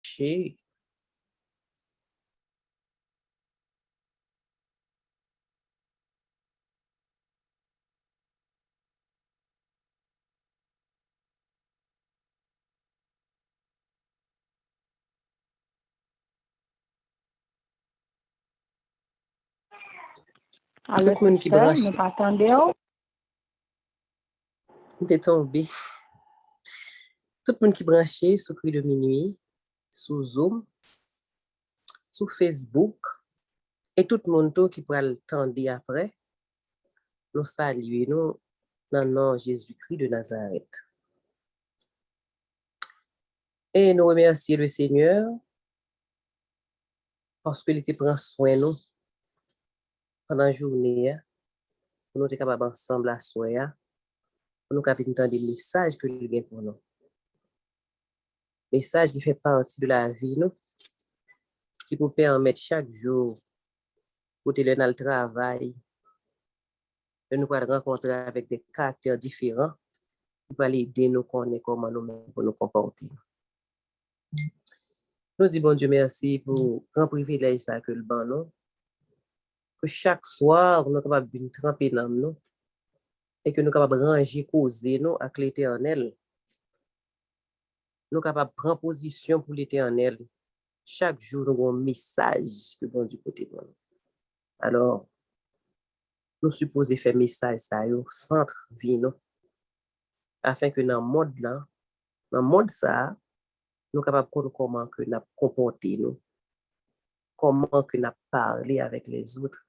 Chez Allô, tout le monde qui sister, branche, nous t'attendons. t'es tombé. Tout le monde qui branché sur Cri de Minuit, sur Zoom, sur Facebook, et tout le monde qui pourra le tendre après, nous saluons dans le nom de Jésus-Christ de Nazareth. Et nous remercions le Seigneur parce qu'il te prend soin de nous pendant la journée, pour nous être capables ensemble à soi, pour nous entendre des messages que nous avons pour nous. Messages qui font partie de la vie, nous, qui nous permettent chaque jour, pour te dans le travail, de nous rencontrer avec des caractères différents, pour aller aider nous connaître comment nous pour nous comporter. Nous disons bon Dieu merci pour grand privilège ça que le ban nous, que chaque soir nous sommes capables de tremper dans nous et que nous sommes capables de ranger causer nous avec l'Éternel. Nous sommes capables de prendre position pour l'Éternel. Chaque jour nous avons un message que bon Dieu côté pour nous. Alors nous supposons faire message ça au centre vie nous afin que dans le monde là, dans le monde ça, nous sommes capables de connaître comment que nous comporter nous, comment que nous parler avec les autres.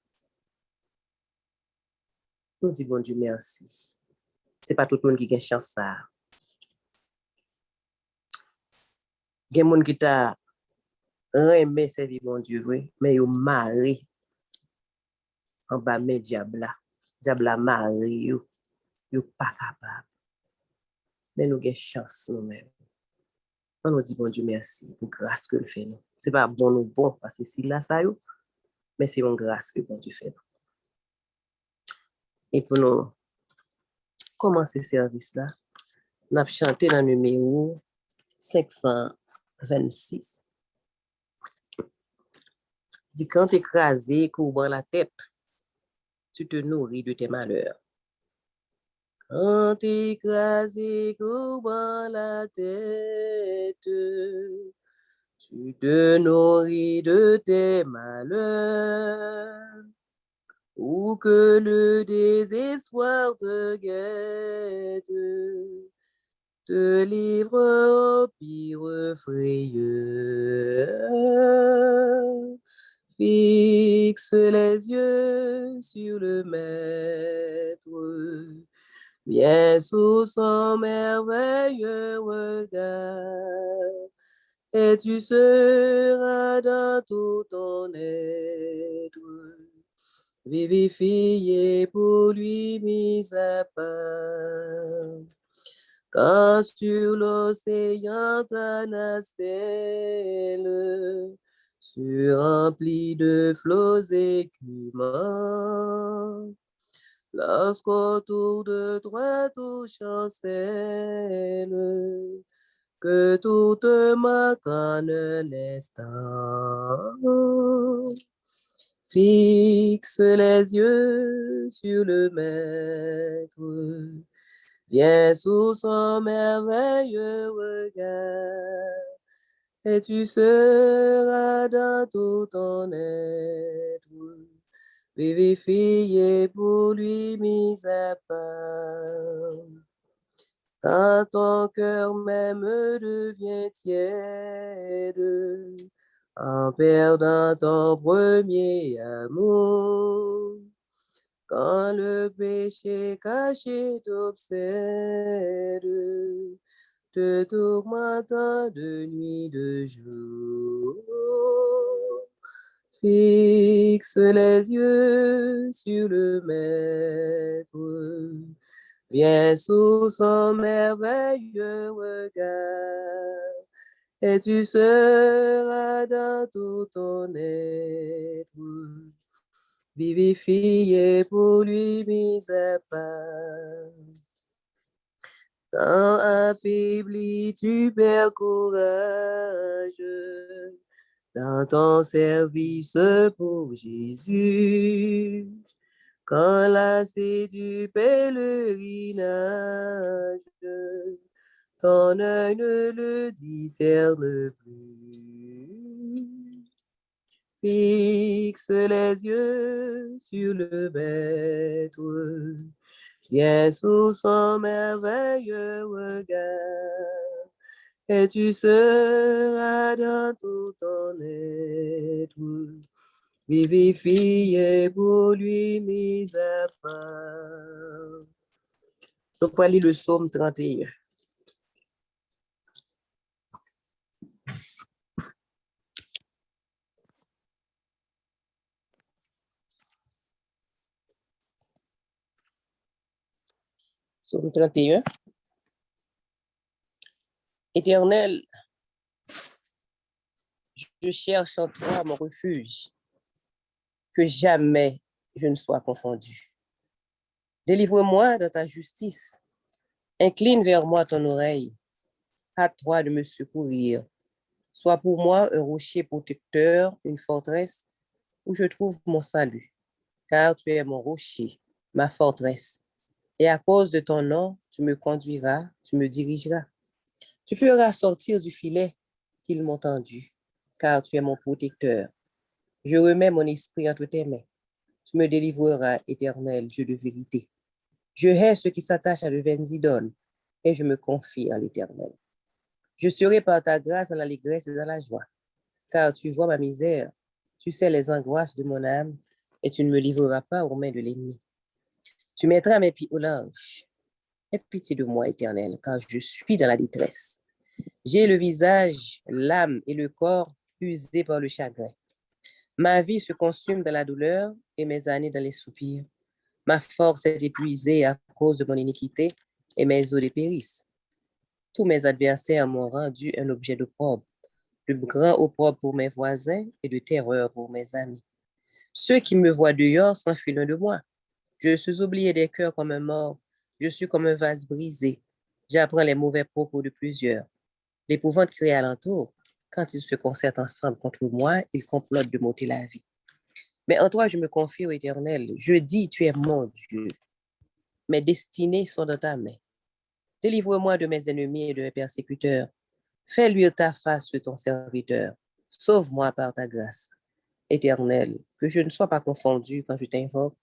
Nous disons bon Dieu merci. C'est pas tout le monde qui a chance ça. Il y a des gens qui t'a aimé servir bon Dieu vrai, mais ils marré en bas mais diable a marré yo pas capable. Mais nous avons chance nous-mêmes. On nous dit bon Dieu merci pour grâce que le fait nous. C'est pas bon ou bon parce que c'est là ça yo, mais c'est une grâce que bon Dieu fait nous. Et pour nous commencer ce service là, nous avons chanté dans le numéro 526. Dit quand écrasé, couvrant la tête, tu te nourris de tes malheurs. Quand écrasé, couvrant la tête, tu te nourris de tes malheurs. Ou que le désespoir te guette, te livre au pire frayeur. Fixe les yeux sur le Maître, viens sous son merveilleux regard, et tu seras dans tout ton être vivifié pour lui mis à part. Quand sur l'océan ta nacelle se remplit de flots écumants, lorsqu'autour de toi tout chancelle, que tout te manque en un instant. Fixe les yeux sur le Maître, viens sous son merveilleux regard, et tu seras dans tout ton être vivifié pour lui mis à part. Quand ton cœur même devient tiède, en perdant ton premier amour, quand le péché caché t'obsède, te tourmentant de nuit de jour, fixe les yeux sur le Maître, viens sous son merveilleux regard, et tu seras dans tout ton être vivifié pour lui mis à part. Quand affaibli, tu perds courage dans ton service pour Jésus. Quand lassé du pèlerinage, ton œil ne le discerne plus. Fixe les yeux sur le maître, viens sous son merveilleux regard, et tu seras dans tout ton être, vivifié pour lui mis à part. Donc, pour lire le psaume 31. Psaume 31. Éternel, je cherche en toi mon refuge, que jamais je ne sois confondu. Délivre-moi de ta justice. Incline vers moi ton oreille. Hâte-toi de me secourir. Sois pour moi un rocher protecteur, une forteresse où je trouve mon salut. Car tu es mon rocher, ma forteresse. Et à cause de ton nom, tu me conduiras, tu me dirigeras. Tu feras sortir du filet qu'ils m'ont tendu, car tu es mon protecteur. Je remets mon esprit entre tes mains. Tu me délivreras, éternel Dieu de vérité. Je hais ceux qui s'attachent à de vaines idoles, et je me confie en l'Éternel. Je serai par ta grâce dans l'allégresse et dans la joie, car tu vois ma misère, tu sais les angoisses de mon âme, et tu ne me livreras pas aux mains de l'ennemi. Tu mettras mes pieds au large. Aie pitié de moi, Éternel, car je suis dans la détresse. J'ai le visage, l'âme et le corps usés par le chagrin. Ma vie se consume dans la douleur et mes années dans les soupirs. Ma force est épuisée à cause de mon iniquité et mes os dépérissent. Tous mes adversaires m'ont rendu un objet d'opprobre, de grand opprobre pour mes voisins et de terreur pour mes amis. Ceux qui me voient dehors s'enfuient loin de moi. Je suis oublié des cœurs comme un mort. Je suis comme un vase brisé. J'apprends les mauvais propos de plusieurs. L'épouvante crie alentour. Quand ils se concertent ensemble contre moi, ils complotent de m'ôter la vie. Mais en toi, je me confie au Éternel. Je dis, tu es mon Dieu. Mes destinées sont dans ta main. Délivre-moi de mes ennemis et de mes persécuteurs. Fais luire ta face sur ton serviteur. Sauve-moi par ta grâce. Éternel, que je ne sois pas confondu quand je t'invoque,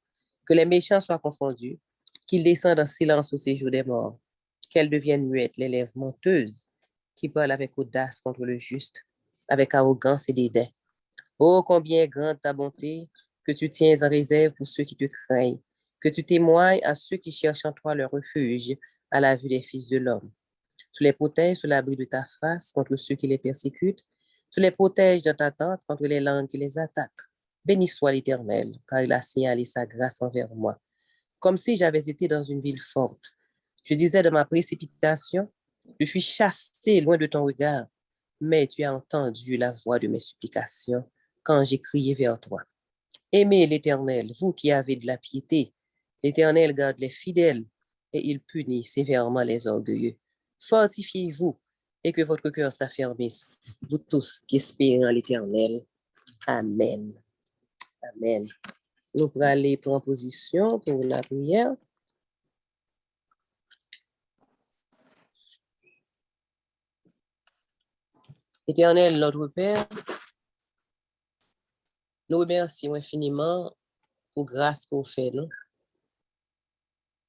que les méchants soient confondus, qu'ils descendent en silence au séjour des morts, qu'elles deviennent muettes les lèvres menteuses, qui parlent avec audace contre le juste, avec arrogance et dédain. Oh, combien est grande ta bonté, que tu tiens en réserve pour ceux qui te craignent, que tu témoignes à ceux qui cherchent en toi leur refuge à la vue des fils de l'homme. Tu les protèges sous l'abri de ta face contre ceux qui les persécutent. Tu les protèges dans ta tente contre les langues qui les attaquent. Béni soit l'Éternel, car il a signalé sa grâce envers moi, comme si j'avais été dans une ville forte. Je disais de ma précipitation, je suis chassé loin de ton regard, mais tu as entendu la voix de mes supplications quand j'ai crié vers toi. Aimez l'Éternel, vous qui avez de la piété. L'Éternel garde les fidèles et il punit sévèrement les orgueilleux. Fortifiez-vous et que votre cœur s'affermisse, vous tous qui espérez en l'Éternel. Amen. Amen. Nous pourrons aller prendre position pour la prière. Éternel, notre Père, nous remercions infiniment pour grâce que vous faites, nous,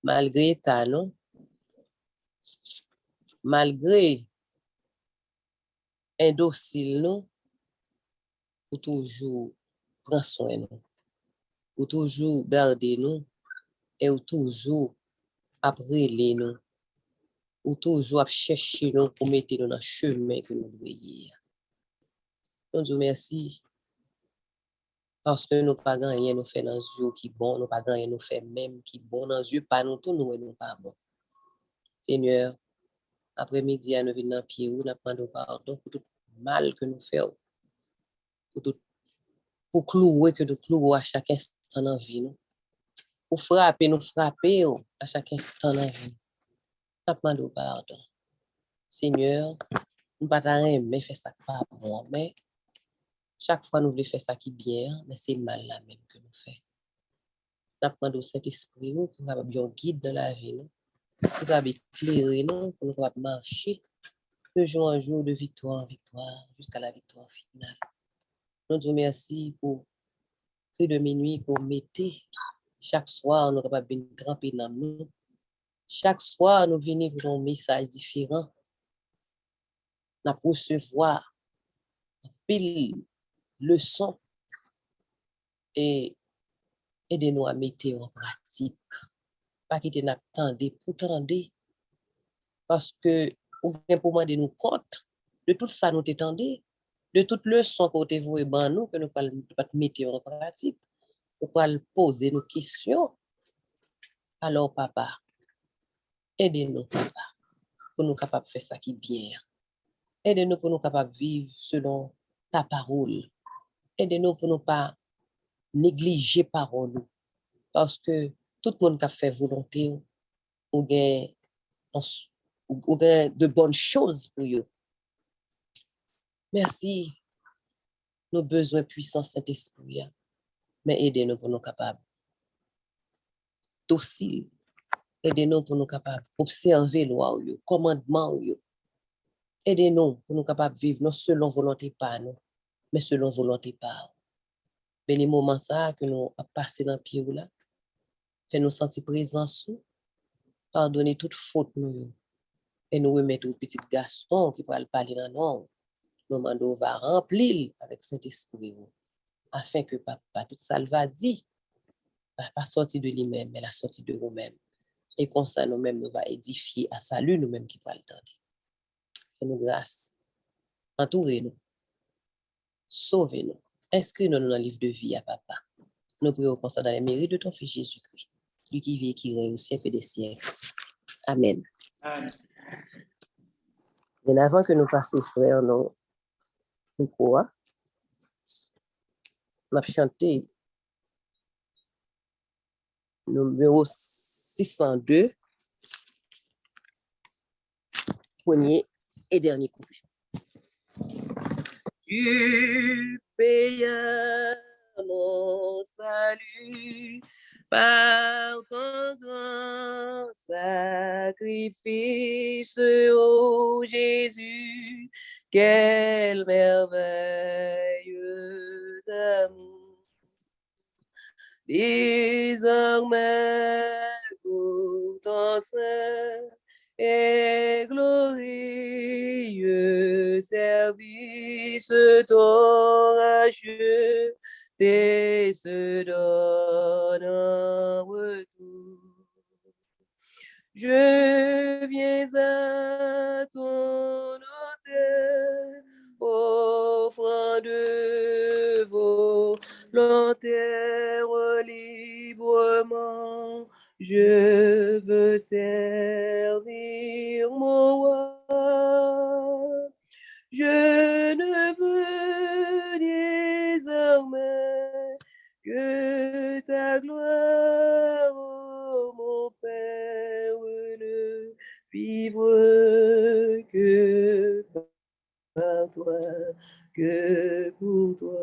malgré ta, nous, malgré indocile, nous, pour toujours prendre soin de nous, pour toujours garder nous et pour toujours après nous, pour toujours chercher nous pour mettre nous dans le chemin que nous devons. Nous disons merci parce que nous pas rien nous fait dans les yeux qui bon, nous pas rien nous fait même qui bon dans les yeux, pas nous tout nous et nous pas bon. Seigneur, après-midi, nous venons dans pied ou nous prendre pardon pour tout mal que nous faisons, pour tout pour clouer que nous clouons à chaque instant dans la vie nous, pour frapper nous frapper à chaque instant dans la vie. N'a demandé pardon. Seigneur, nous pas aimer faire ça pas bon, mais chaque fois nous voulons faire ça qui bien, mais c'est mal là même que nous faisons. N'a demandé au Saint-Esprit pour nous capable de guide dans la vie, pour capable éclairer nous, pour nous capable marcher de jour en jour, de victoire en victoire, jusqu'à la victoire finale. Nous disons merci pour cri de minuit qu'on mettait. Chaque soir, nous sommes capables de tremper dans nous. Chaque soir, nous venons pour un message différent. Nous recevoir pile leçon et aider-nous à mettre en pratique. Pas quitter nous attendre pour tendre, parce que ou bien pour demander nous compte de tout ça nous t'étendez, de toute leçon qu'on t'a voué ban nous que nous pas mettre en pratique, pour poser nos questions. Alors papa, aidez-nous papa pour nous capables de faire ça qui est bien. Aidez-nous pour nous capables de vivre selon ta parole. Aidez-nous pour ne pas négliger parole. Parce que tout le monde qui a fait volonté ou gain de bonnes choses pour eux. Merci. Nos besoins puissants Saint-Esprit. Mais aidez-nous pour nous capables docile. Aidez-nous pour nous capables d'observer loi, commandement. Aidez-nous pour nous capables de vivre non selon volonté pas nous, mais selon volonté pas. Mais les moments ça que nous avons passé dans le pied là, fait nous sentir présents sous, pardonner toute faute nous. Et nous remettre au petit garçon qui va parler dans nous. Nous va remplir avec Saint-Esprit, afin que papa, tout ça va dire, pas sortir de lui-même, mais la sortie de nous-mêmes. Et comme ça, nous-mêmes, nous va édifier à salut nous-mêmes qui va le tendre. Fais-nous grâce. Entourez-nous. Sauvez-nous. Inscris-nous dans le livre de vie à papa. Nous prions comme ça dans les mérites de ton Fils Jésus-Christ, lui qui vit et qui règne au siècle des siècles. Amen. Amen. Et avant que nous passions, frères, nous quoi? On a chanté numéro 602, premier et dernier couplet. Tu payas mon salut par ton grand sacrifice, ô Jésus, quelle merveilleuse amour. Désormais, pour ton saint et glorieux service, ton rachète se donne en retour. Je viens à ton autel, offrant de volontaire librement. Je veux servir mon roi. Je ne veux désormais que ta gloire, oh mon Père, ne vivre que par toi, que pour toi.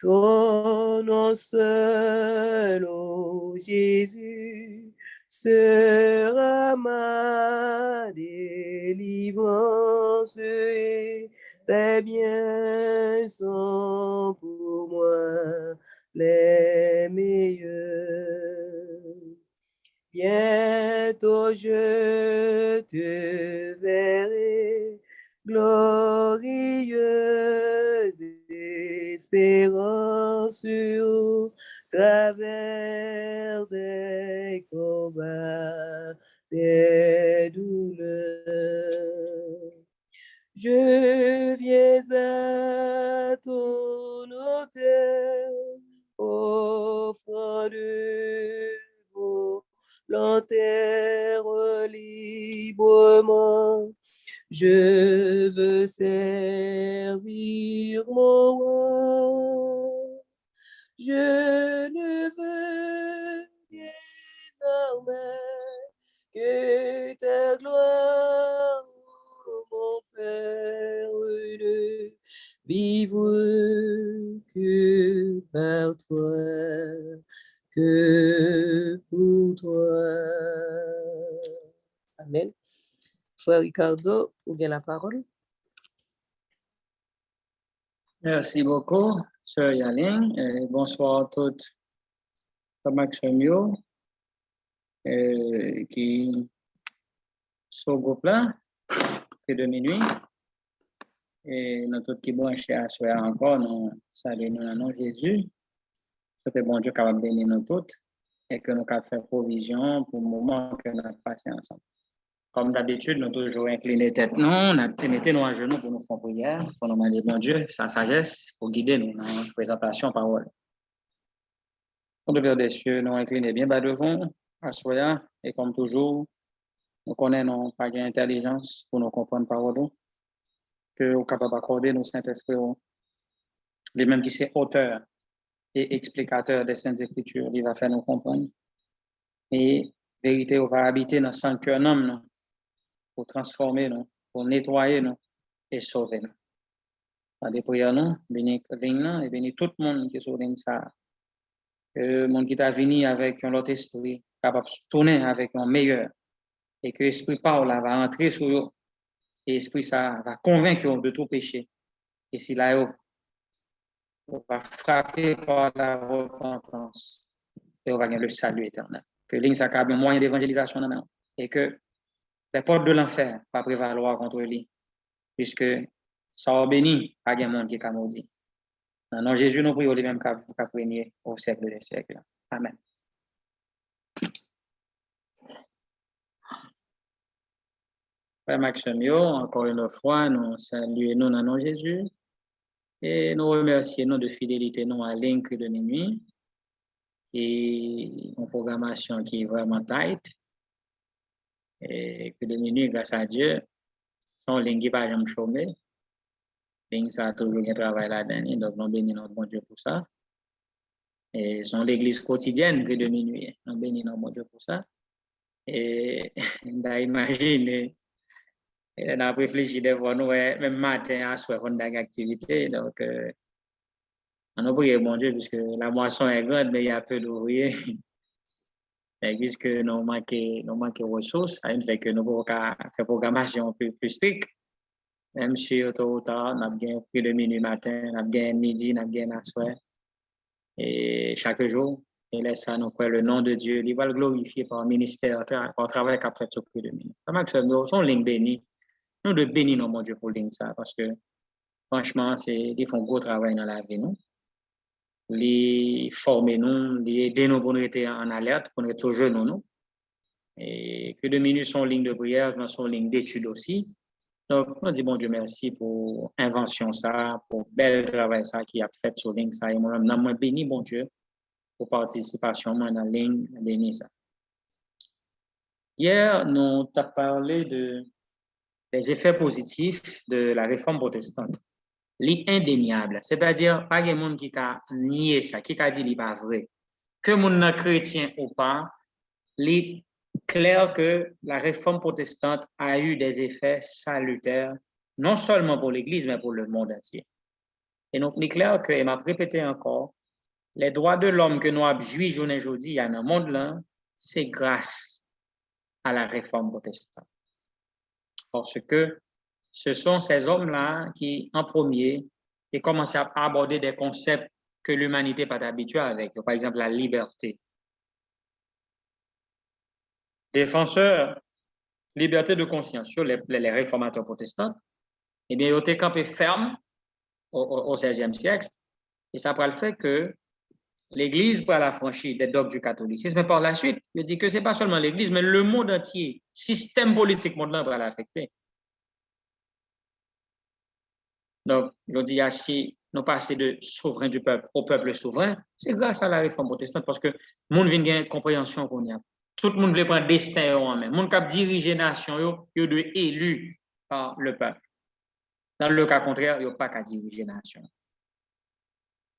Ton nom seul, ô Jésus, sera ma délivrance et tes biens sont pour moi les meilleurs. Bientôt je te verrai, glorieuse espérance au travers des combats, des douleurs. Je viens à ton autel, offrant de volontaire librement. Je veux servir mon roi. Je ne veux désormais que ta gloire, mon Père, ne vivre que par toi, que pour toi. Amen. Frère Ricardo, vous avez la parole. Merci beaucoup, Sœur Yaling. Bonsoir à toutes. Maximio, qui sont au groupe là, que de minuit. Et nous tous qui branchés à soi encore, nous saluons nous nom de Jésus. Que bon Dieu capable de bénir nous toutes et que nous capable faire provision pour le moment que nous avons passé ensemble. Comme d'habitude, nous toujours incliner tête nous, mettez-nous à genoux pour nous faire prière, pour nous demander bon Dieu, sa sagesse, pour guider nous dans la présentation parole. Pour le Père des cieux, nous incliner bien bas devant, à soi, et comme toujours, nous connaissons pas d'intelligence pour nous comprendre parole, que nous capable d'accorder nos Saint-Esprit, les mêmes qui sont auteurs et explicateurs des Saintes Écritures, il va faire nous comprendre. Et vérité, on va habiter dans le sanctuaire nous, pour transformer nous, pour nettoyer nous et sauver nous. Dans des prières, nous, bénis et bénis tout le monde qui est sur ligne ça. Que le monde qui t'a venu avec un autre esprit, capable de tourner avec un meilleur. Et que l'esprit Paul va entrer sur eux. Et l'esprit ça va convaincre de tout péché. Et si là, on va frapper par la repentance. Et on va gagner le salut éternel. Que ligne ça a un moyen d'évangélisation dans et que les portes de l'enfer ne pas prévaloir contre lui. Puisque ça a béni, pas de monde qui est maudit. Non, Jésus nous prions les mêmes qu'à régner au siècle des siècles. Amen. Frère Maximio, encore une fois, nous saluons nous dans nom de Jésus et nous remercions nous de fidélité nous à l'Inc de minuit et une programmation qui est vraiment tight et que de minuit, grâce à Dieu, son ligne qui pas jamais chômé. Ligne ça a toujours un travail là-dedans, donc nous bénissons notre bon Dieu pour ça. Et son l'église quotidienne que de minuit, nous bénissons notre bon Dieu pour ça. Et d'imaginer. Et on a réfléchi des fois, nous, même matin, à soir, on a une activité. Donc, on a prié, mon Dieu, puisque la moisson est grande, mais il y a peu d'ouvriers. Et puisque nous manquons de ressources, ça fait que nous pouvons faire programmation plus stricte. Même si au tôt ou tard, on a bien pris le minuit matin, on a bien midi, on a bien à soir. Et chaque jour, il laisse ça nous croire le nom de Dieu. Il va le glorifier par le ministère, par le travail qu'a fait sur plus de minuit. Nous sommes ligne bénie. Nous de bénir mon Dieu pour ça, parce que franchement, ils font un gros travail dans la vie, nous. Ils forment nous, ils aident nous pour nous être en alerte, pour nous être toujours nous. Et que de minutes sont ligne de prière, nous sont ligne d'études aussi. Donc, on dit bon Dieu merci pour l'invention ça, pour le bel travail ça qui a fait sur ligne ça. Et moi, béni bon Dieu pour participation dans la ligne, béni ça. Hier, nous avons parlé des effets positifs de la réforme protestante. L'indéniable, c'est-à-dire pas de monde qui a nié ça, qui a dit qu'il n'est pas vrai. Que mon chrétien ou pas, il clair que la réforme protestante a eu des effets salutaires, non seulement pour l'Église, mais pour le monde entier. Et donc, il est clair que, et m'a répété encore, les droits de l'homme que nous avons jouis aujourd'hui dans le monde là, c'est grâce à la réforme protestante. Parce que ce sont ces hommes-là qui, en premier, ont commencé à aborder des concepts que l'humanité n'est pas habituée avec. Par exemple, la liberté. Défenseurs, liberté de conscience sur les réformateurs protestants, eh bien, ils ont été campés fermes au XVIe siècle. Et ça prend le fait que l'Église va la franchir des dogmes du catholicisme. Mais par la suite, il dit que ce n'est pas seulement l'Église, mais le monde entier, système politique mondial va l'affecter. Donc, je dis, si nous passons de souverain du peuple au peuple souverain, c'est grâce à la réforme protestante parce que le monde vient de compréhension qu'on y a. Tout le monde veut prendre destin en main. Le monde qui dirige la nation, il doit être élu par le peuple. Dans le cas contraire, il n'y a pas qu'à diriger la nation.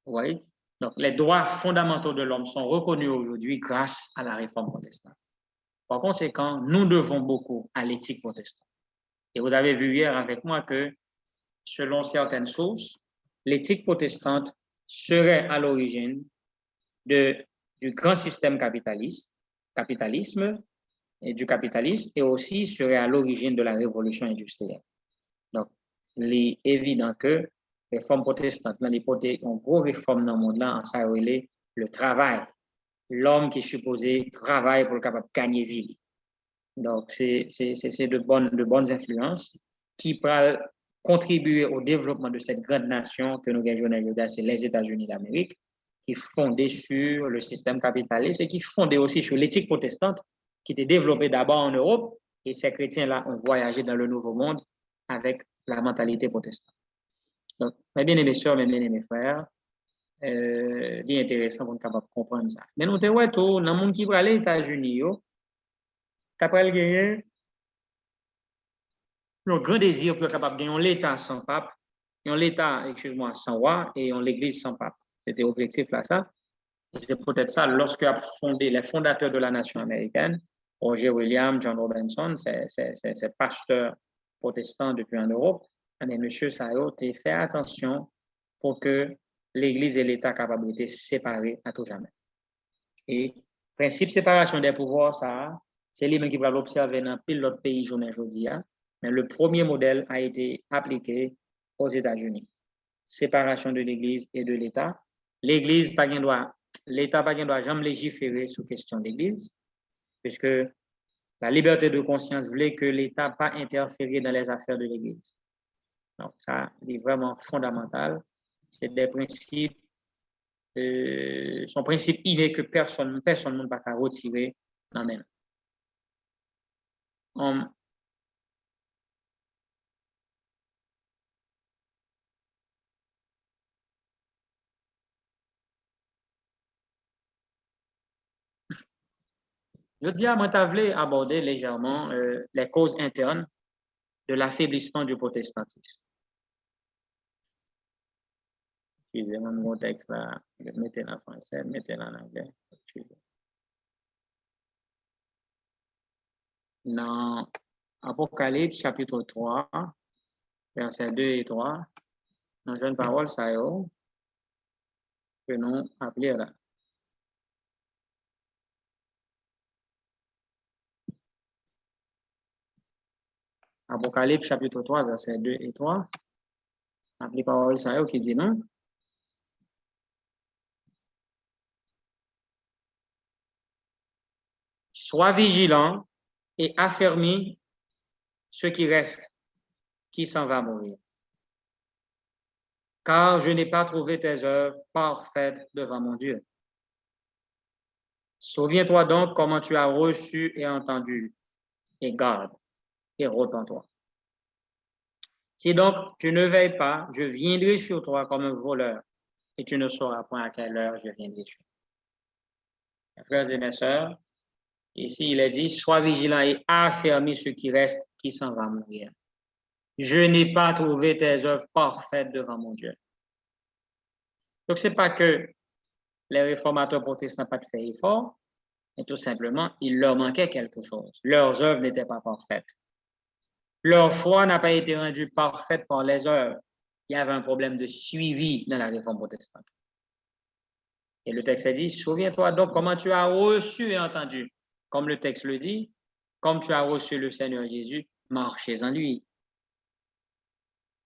Vous voyez? Donc, les droits fondamentaux de l'homme sont reconnus aujourd'hui grâce à la réforme protestante. Par conséquent, nous devons beaucoup à l'éthique protestante. Et vous avez vu hier avec moi que, selon certaines sources, l'éthique protestante serait à l'origine du grand système capitalisme et du capitalisme, et aussi serait à l'origine de la révolution industrielle. Donc, il est évident que les réformes protestantes, ont gros réformes dans le monde là, en ça relève le travail. L'homme qui est supposé travailler pour le capable de gagner vie. Donc, c'est de bonnes influences qui peuvent contribuer au développement de cette grande nation que nous gagnons aujourd'hui, c'est les États-Unis d'Amérique, qui est fondée sur le système capitaliste et qui est fondée aussi sur l'éthique protestante, qui était développée d'abord en Europe, et ces chrétiens-là ont voyagé dans le Nouveau Monde avec la mentalité protestante. Donc, mes bien-aimés sœurs, mes bien-aimés frères, c'est intéressant pour nous capable de comprendre ça. Mais nous, dans le monde qui va aller aux États-Unis, après le gagner, un grand désir pour être capable de gagner l'État sans pape, l'État, excuse-moi, sans roi, et l'Église sans pape. C'était objectif là, ça. C'est peut-être ça, lorsque a fondé les fondateurs de la nation américaine, Roger Williams, John Robinson, c'est pasteur protestant depuis en Europe, mais monsieur Sayo, fait attention pour que l'Église et l'État capable d'être séparés à tout jamais. Et principe séparation des pouvoirs, ça, c'est lui-même qui va l'observer dans pile d'autres pays aujourd'hui. Mais le premier modèle a été appliqué aux États-Unis. Séparation de l'Église et de l'État. L'Église, l'État ne doit jamais légiférer sur question d'Église, puisque la liberté de conscience voulait que l'État pas interférer dans les affaires de l'Église. Donc, ça, c'est vraiment fondamental. C'est des principes, son principe inné que personne ne va pas retirer dans même. Je dis à moi, tu voulais aborder légèrement les causes internes de l'affaiblissement du protestantisme. Excusez-moi, mon texte là, mettez en français, mettez en anglais. Dans Apocalypse chapitre 3, versets 2 et 3, dans une parole, ça y est, que nous appelons là. Apocalypse chapitre 3, versets 2 et 3, appelez parole, ça y est, qui dit non. Sois vigilant et affermis ce qui reste, qui s'en va mourir. Car je n'ai pas trouvé tes œuvres parfaites devant mon Dieu. Souviens-toi donc comment tu as reçu et entendu, et garde, et repens-toi. Si donc tu ne veilles pas, je viendrai sur toi comme un voleur, et tu ne sauras point à quelle heure je viendrai sur toi. Mes frères et mes sœurs, ici il est dit, sois vigilant et affermis ce qui reste, qui s'en va mourir. Je n'ai pas trouvé tes œuvres parfaites devant mon Dieu. Donc, ce n'est pas que les réformateurs protestants n'ont pas fait effort, mais tout simplement, il leur manquait quelque chose. Leurs œuvres n'étaient pas parfaites. Leur foi n'a pas été rendue parfaite par les œuvres. Il y avait un problème de suivi dans la réforme protestante. Et le texte dit, souviens-toi donc comment tu as reçu et entendu. Comme le texte le dit, comme tu as reçu le Seigneur Jésus, marchez en lui.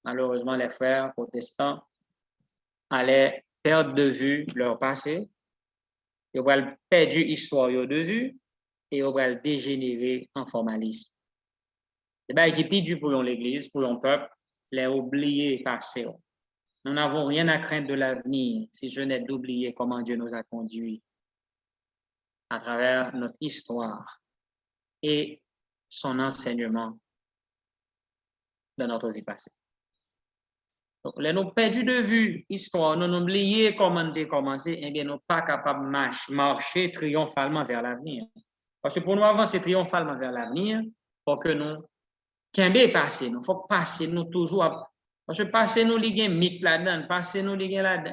Malheureusement, les frères protestants allaient perdre de vue leur passé, ils vont perdre l'histoire de vue et ils vont dégénérer en formalisme. C'est bien qui pide pour l'Église, pour le peuple, les oublier passé. Nous n'avons rien à craindre de l'avenir si ce n'est d'oublier comment Dieu nous a conduits à travers notre histoire et son enseignement dans notre vie passée. Donc, nous avons perdu de vue l'histoire, nous avons oublié comment on a commencé, et bien nous ne sommes pas capables de marcher triomphalement vers l'avenir. Parce que pour nous avancer triomphalement vers l'avenir, il faut que nous qu'un passé, il faut passer nous toujours. Parce que passer nous, il y a un mythe là-dedans, passer nous, il y a un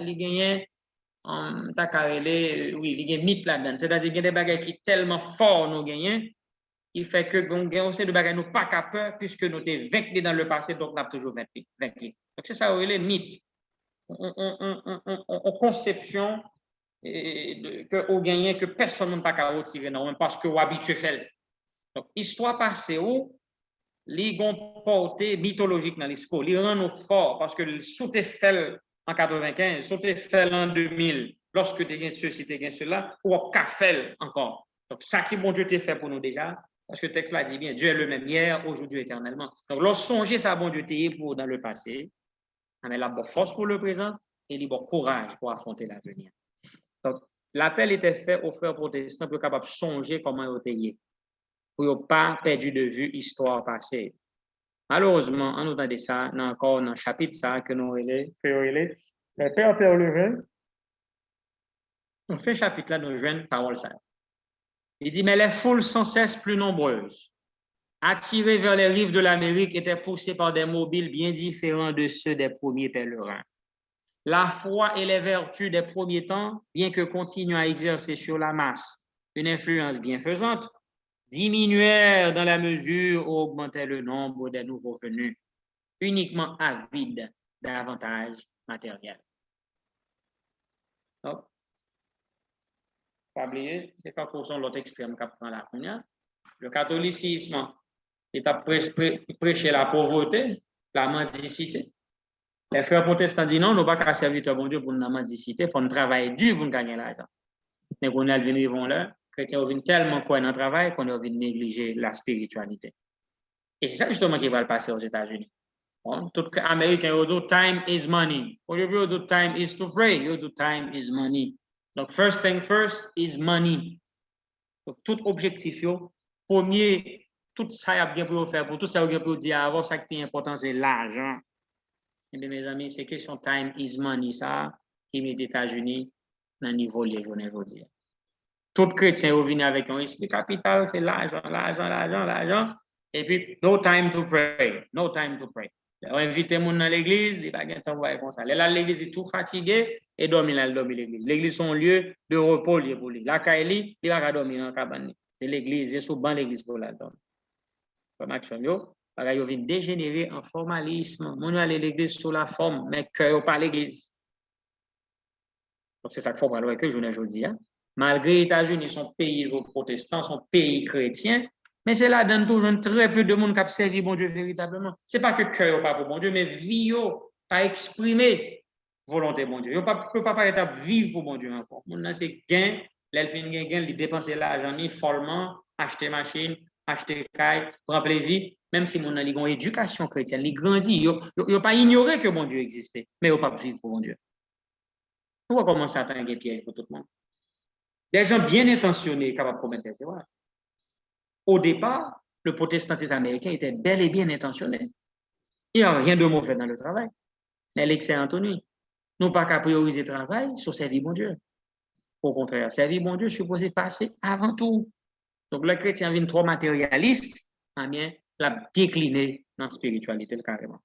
mythe là-dedans. C'est-à-dire qu'il y a des bagages qui sont tellement forts nous gagnent, qui fait que nous ne pas qu'à peur puisque nous sommes vaincus dans le passé, donc nous avons toujours vaincus. Donc c'est ça, les mythes. En conception que au gagné que personne ne peut pas retirer non parce que vous habitué fait. Donc histoire passée où les gon portée mythologique dans l'histoire, les rend nous fort parce que sauter fait en 95, sauter fait en 2000, lorsque tu as ceci, tu as cela, ou pas fait encore. Donc ça qui bon Dieu t'a fait pour nous déjà. Parce que le texte là dit bien, Dieu est le même hier, aujourd'hui, éternellement. Donc, lorsque songer ça, bon Dieu t'a pour dans le passé, mais la bonne force pour le présent et le bon courage pour affronter l'avenir. Donc, l'appel était fait aux frères protestants pour capable de songer comment ils étaient, pour ne pas perdre de vue l'histoire passée. Malheureusement, en entendant ça, on a encore un chapitre ça que nous relais, le Père Lejeune. Dans ce chapitre-là, nous jouons parole ça. Il dit, mais les foules sans cesse plus nombreuses, attirées vers les rives de l'Amérique, étaient poussées par des mobiles bien différents de ceux des premiers pèlerins. La foi et les vertus des premiers temps, bien que continuent à exercer sur la masse une influence bienfaisante, diminuèrent dans la mesure où augmentait le nombre des nouveaux venus, uniquement avides d'avantages matériels. Donc, pas oublier, c'est pas pour son l'autre extrême qui prend la première. Le catholicisme est à prêcher la pauvreté, la mendicité. Les frères protestants disent non, nous ne pouvons pas servir bon Dieu pour nous mendicité, il faut travailler dur pour gagner l'argent. Mais quand on venir vont là, les chrétiens viennent tellement quoi dans le travail qu'on vient négliger la spiritualité. Et c'est ça justement qui va le passer aux États-Unis. Bon, tout Américain, you do time is money. What you do time is to pray. You do time is money. Donc, first thing first is money. Donc, tout objectif, premier, tout ça y a bien pour faire, pour tout ça y a bien pour dire avant, ça qui est important, c'est l'argent. Et bien, mes amis, c'est question time is money, ça, qui met les États-Unis dans le niveau les journées aujourd'hui. Tout chrétien vient avec un esprit capital, c'est l'argent. Et puis, no time to pray. No time to pray. On invite les gens dans l'église, ils ne vont pas comme ça. Là, l'église est tout fatigué et dormir là, l'église. L'église est un lieu de repos pour lui. La Kaili, il va dormir dans la cabane. C'est l'église, c'est souvent l'église pour la dormir. Comme action, ils viennent dégénérer en formalisme. On va aller à l'église sous la forme, mais cœur pas l'église. Donc, c'est ça qu'il faut parler avec eux, je ne dis pas. Malgré les États-Unis, son pays protestant, son pays chrétien, mais c'est là dans toujours très peu de monde qui a servi bon Dieu véritablement. Ce n'est pas que cœur pas pour bon Dieu, mais vie pas exprimer volonté bon Dieu. Il ne peut pas vivre pour bon Dieu encore. Mon c'est gain, l'elfine gain, il dépenser l'argent ni follement, acheter machine, acheter caille, prendre plaisir, même si mon a une éducation chrétienne, il grandit, il n'a pas ignoré que bon Dieu existait, mais il n'a pas vivre pour bon Dieu. On va commencer à atteindre des pièges pour tout le monde. Des gens bien intentionnés capables de commettre des erreurs. Au départ, le protestantisme américain était bel et bien intentionné. Il n'y a rien de mauvais dans le travail. Mais l'excellent Anthony, nous pas qu'à prioriser le travail sur servir bon Dieu. Au contraire, servir bon Dieu est supposé passer avant tout. Donc, le chrétien vient trop matérialiste, eh bien, l'a décliné dans la spiritualité carrément.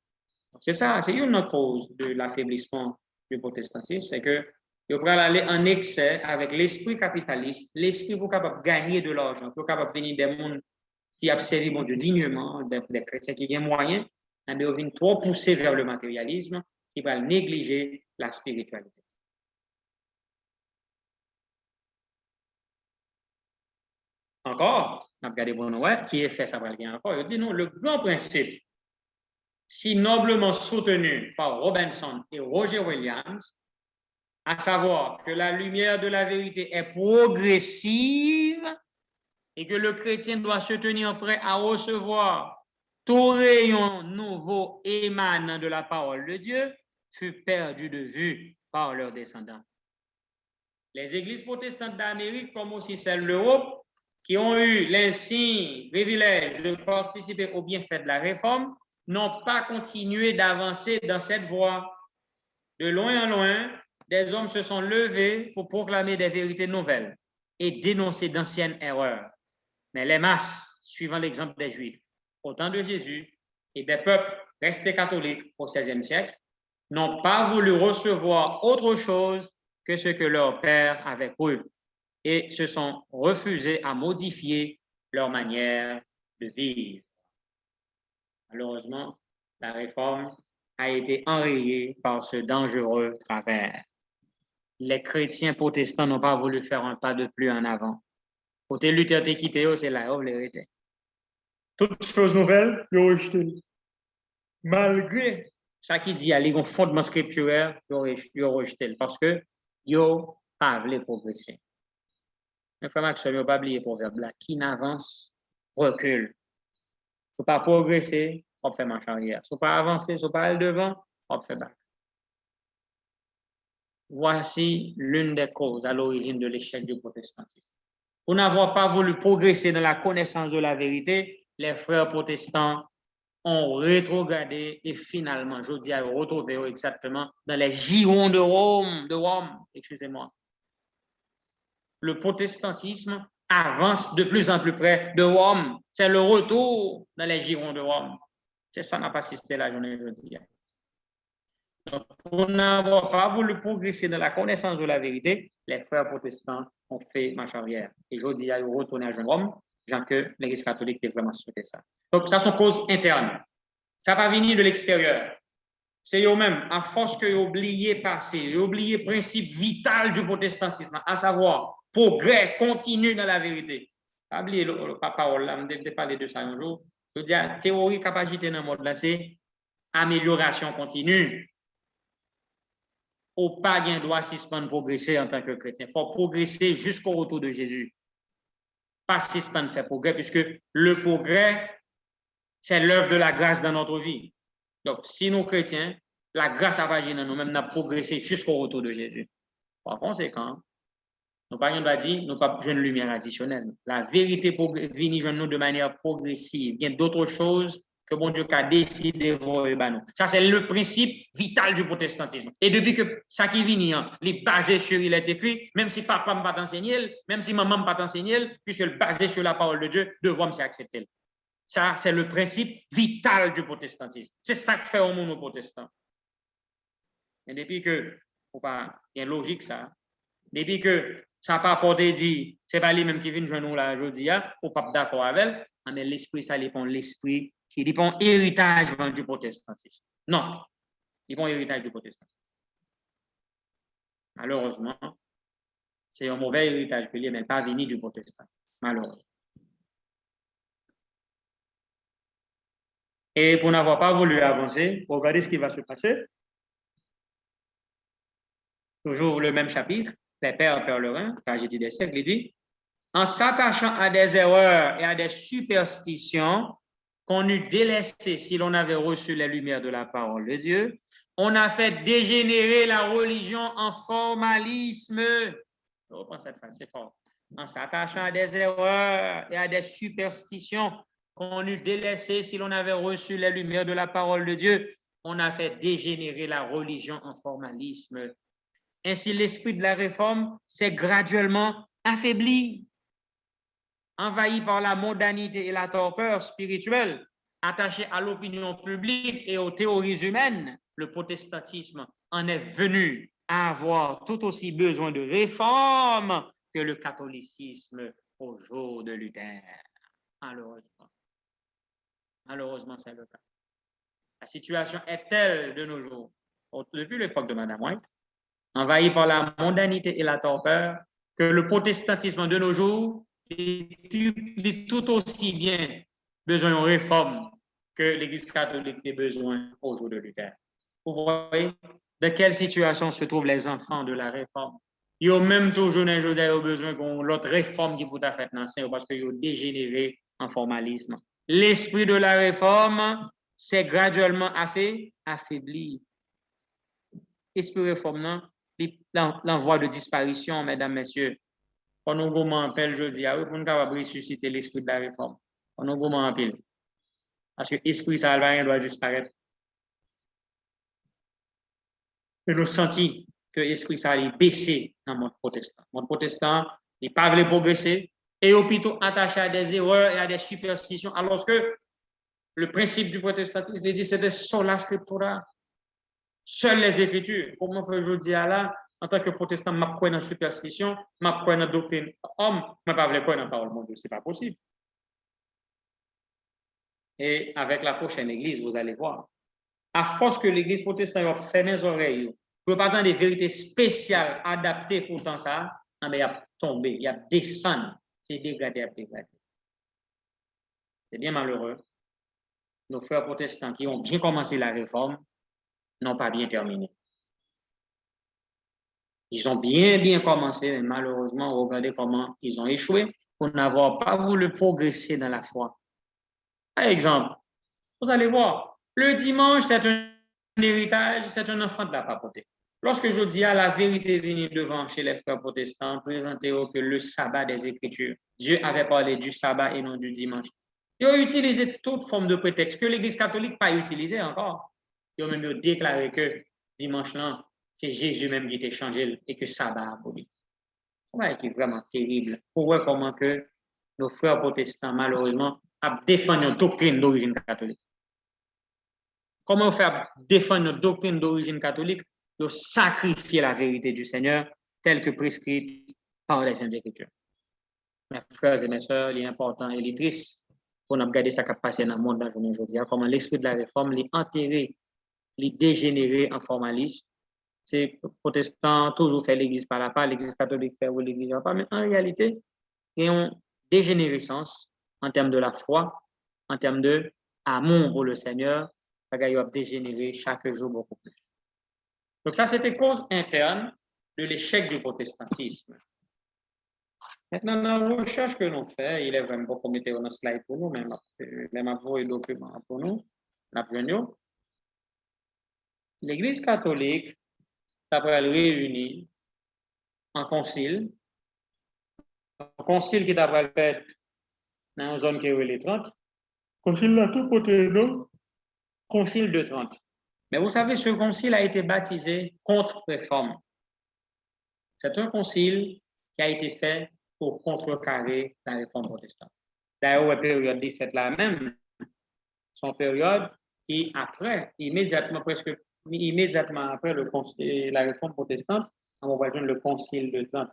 C'est ça, c'est une cause de l'affaiblissement du protestantisme, c'est que il faut aller en excès avec l'esprit capitaliste, l'esprit pour capable gagner de l'argent, pour capable venir des mondes qui observent bon Dieu dignement, des chrétiens qui ont moyens, mais ils viennent trop pousser vers le matérialisme, qui va négliger la spiritualité. Encore, on a regardé bon qui est fait ça va bien encore. Il dit non, le grand principe, si noblement soutenu par Robinson et Roger Williams, à savoir que la lumière de la vérité est progressive et que le chrétien doit se tenir prêt à recevoir tout rayon nouveau émanant de la parole de Dieu, fut perdu de vue par leurs descendants. Les églises protestantes d'Amérique, comme aussi celles d'Europe, qui ont eu l'insigne privilège de participer au bienfait de la réforme, n'ont pas continué d'avancer dans cette voie. De loin en loin, des hommes se sont levés pour proclamer des vérités nouvelles et dénoncer d'anciennes erreurs. Mais les masses, suivant l'exemple des Juifs, au temps de Jésus, et des peuples restés catholiques au XVIe siècle, n'ont pas voulu recevoir autre chose que ce que leur père avait cru et se sont refusés à modifier leur manière de vivre. Malheureusement, la réforme a été enrayée par ce dangereux travers. Les chrétiens protestants n'ont pas voulu faire un pas de plus en avant. Côté Luther t'es quitté, c'est la vérité. Toutes choses nouvelles, ils ont rejeté. Malgré ça qui dit, il y a un fondement scripturaire, ils ont rejeté. Parce que ils n'ont pas voulu progresser. Mais frère Maxwell, il ne faut pas oublier le proverbe là. Qui n'avance, recule. Il ne faut pas progresser, on fait marche arrière. Il ne faut pas avancer, il ne faut pas aller devant, on fait back. Voici l'une des causes à l'origine de l'échec du protestantisme. Pour n'avoir pas voulu progresser dans la connaissance de la vérité, les frères protestants ont rétrogradé et finalement, je dis à retrouver exactement dans les girons de Rome, excusez-moi. Le protestantisme avance de plus en plus près de Rome. C'est le retour dans les girons de Rome. C'est ça n'a pas assisté la journée aujourd'hui. Donc, pour n'avoir pas voulu progresser dans la connaissance de la vérité, les frères protestants ont fait marche arrière. Et je dis à retourner à Rome, gens que l'Église catholique est vraiment souhaité ça. Donc, ça sont causes internes. Ça va venir de l'extérieur. C'est eux-mêmes, à force que vous oubliez passé, vous oubliez le principe vital du protestantisme, à savoir progrès continu dans la vérité. Pas oublier la parole là, je vais parler de ça un jour. Je veux dire, théorie capacité dans le monde là, c'est amélioration continue. Au pas gain droit suspendre progresser en tant que chrétien. Il faut progresser jusqu'au retour de Jésus. Pas suspendre faire progrès, puisque le progrès, c'est l'œuvre de la grâce dans notre vie. Donc, si nous chrétiens, la grâce à Vagina nous-mêmes n'a progressé jusqu'au retour de Jésus. Par conséquent, nous pas doit dire, nous pas besoin de lumière additionnelle. La vérité vient nous de manière progressive. Il y a d'autres choses que bon Dieu a décidé de voir. Ça, c'est le principe vital du protestantisme. Et depuis que ça qui vient, il est basé sur il est écrit, même si papa ne pas t'enseigner, même si maman ne pas t'enseigner, puisque le basé sur la parole de Dieu, devons s'accepter. Ça, c'est le principe vital du protestantisme. C'est ça que fait au monde aux protestants. Et depuis que, il y a une logique ça, depuis que ça n'a pas apporté dit, c'est pas lui-même qui vient de nous là aujourd'hui, ou pas d'accord avec, mais l'esprit, ça dépend l'esprit qui dépend héritage du protestantisme. Non, il dépend héritage du protestantisme. Malheureusement, c'est un mauvais héritage que lui, mais pas venu du protestantisme. Malheureusement. Et pour n'avoir pas voulu avancer, regardez ce qui va se passer. Toujours le même chapitre, les pères pèlerins, tragédie des siècles, il dit, en s'attachant à des erreurs et à des superstitions qu'on eût délaissées si l'on avait reçu les lumières de la parole de Dieu, on a fait dégénérer la religion en formalisme. Je reprends cette phrase, c'est fort. En s'attachant à des erreurs et à des superstitions qu'on eût délaissées si l'on avait reçu les lumières de la parole de Dieu, on a fait dégénérer la religion en formalisme. Ainsi, l'esprit de la réforme s'est graduellement affaibli, envahi par la mondanité et la torpeur spirituelle, attaché à l'opinion publique et aux théories humaines. Le protestantisme en est venu à avoir tout aussi besoin de réforme que le catholicisme au jour de Luther. Malheureusement, c'est le cas. La situation est telle de nos jours, depuis l'époque de Madame White, envahi par la mondanité et la torpeur, que le protestantisme de nos jours est tout aussi bien besoin de réforme que l'Église catholique a besoin au jour de Luther. Vous voyez de quelle situation se trouvent les enfants de la réforme. Ils ont même toujours besoin de l'autre réforme qui vous a fait dans parce qu'ils ont dégénéré en formalisme. L'esprit de la réforme s'est graduellement affaibli. Esprit réforme, l'envoi de disparition, mesdames, messieurs. On a vraiment appel, je dis à eux, pour nous ressusciter l'esprit de la réforme. On a vraiment appel. Parce que l'esprit salvaire doit disparaître. Et nous sentons que l'esprit salvaire est baissé dans le monde protestant. Le monde protestant n'est pas voulu progresser et au plutôt attaché à des erreurs et à des superstitions, alors que le principe du protestantisme dit c'était sola scriptura. Seules les Écritures. Comment je dis à là, en tant que protestant, je crois dans la superstition, je crois dans la doctrine homme, je ne crois pas dans la parole de Dieu. Ce n'est pas possible. Et avec la prochaine église, vous allez voir. À force que l'église protestante a fermé les oreilles, pour pas des vérités spéciales adaptées pour tant ça, il a tombé, il a descendu, c'est dégradé à dégradé. C'est bien malheureux. Nos frères protestants qui ont bien commencé la réforme n'ont pas bien terminé. Ils ont bien commencé, mais malheureusement, regardez comment ils ont échoué pour n'avoir pas voulu progresser dans la foi. Par exemple, vous allez voir, le dimanche, c'est un héritage, c'est un enfant de la papauté. Lorsque je dis à la vérité venue devant chez les frères protestants, présentez que le sabbat des Écritures, Dieu avait parlé du sabbat et non du dimanche. Ils ont utilisé toute forme de prétexte que l'Église catholique n'a pas utilisé encore. Ils ont même déclaré que dimanche là, c'est Jésus même qui était changé et que sabbat a aboli. C'est vraiment terrible. Pour voir comment que nos frères protestants, malheureusement, ont défendu une doctrine d'origine catholique. Comment faire défendre une doctrine d'origine catholique de sacrifier la vérité du Seigneur telle que prescrite par les Saintes Écritures. Mes frères et mes sœurs, il est important et il est triste pour nous regarder ce qui a passé dans le monde aujourd'hui. Comment l'esprit de la réforme l'est enterré, l'est dégénéré en formalisme. C'est protestant toujours fait l'église par la part, l'église catholique fait ou l'église par la part, mais en réalité, il y a une dégénérescence en termes de la foi, en termes d'amour pour le Seigneur, il a dégénéré chaque jour beaucoup plus. Donc ça, c'était cause interne de l'échec du protestantisme. Maintenant, dans la recherche que nous faisons, il est vraiment beaucoup mettre un slide pour nous, même avoir un document pour nous, l'Église catholique, d'après le réunir en concile, un concile qui d'après fait dans une zone qui est les 30, concile là tout côté, non? Concile de 30. Mais vous savez, ce concile a été baptisé contre-réforme. C'est un concile qui a été fait pour contrecarrer la réforme protestante. D'ailleurs, la période des fêtes la même, son période, et après, immédiatement après la réforme protestante, on va joindre le concile de Trente,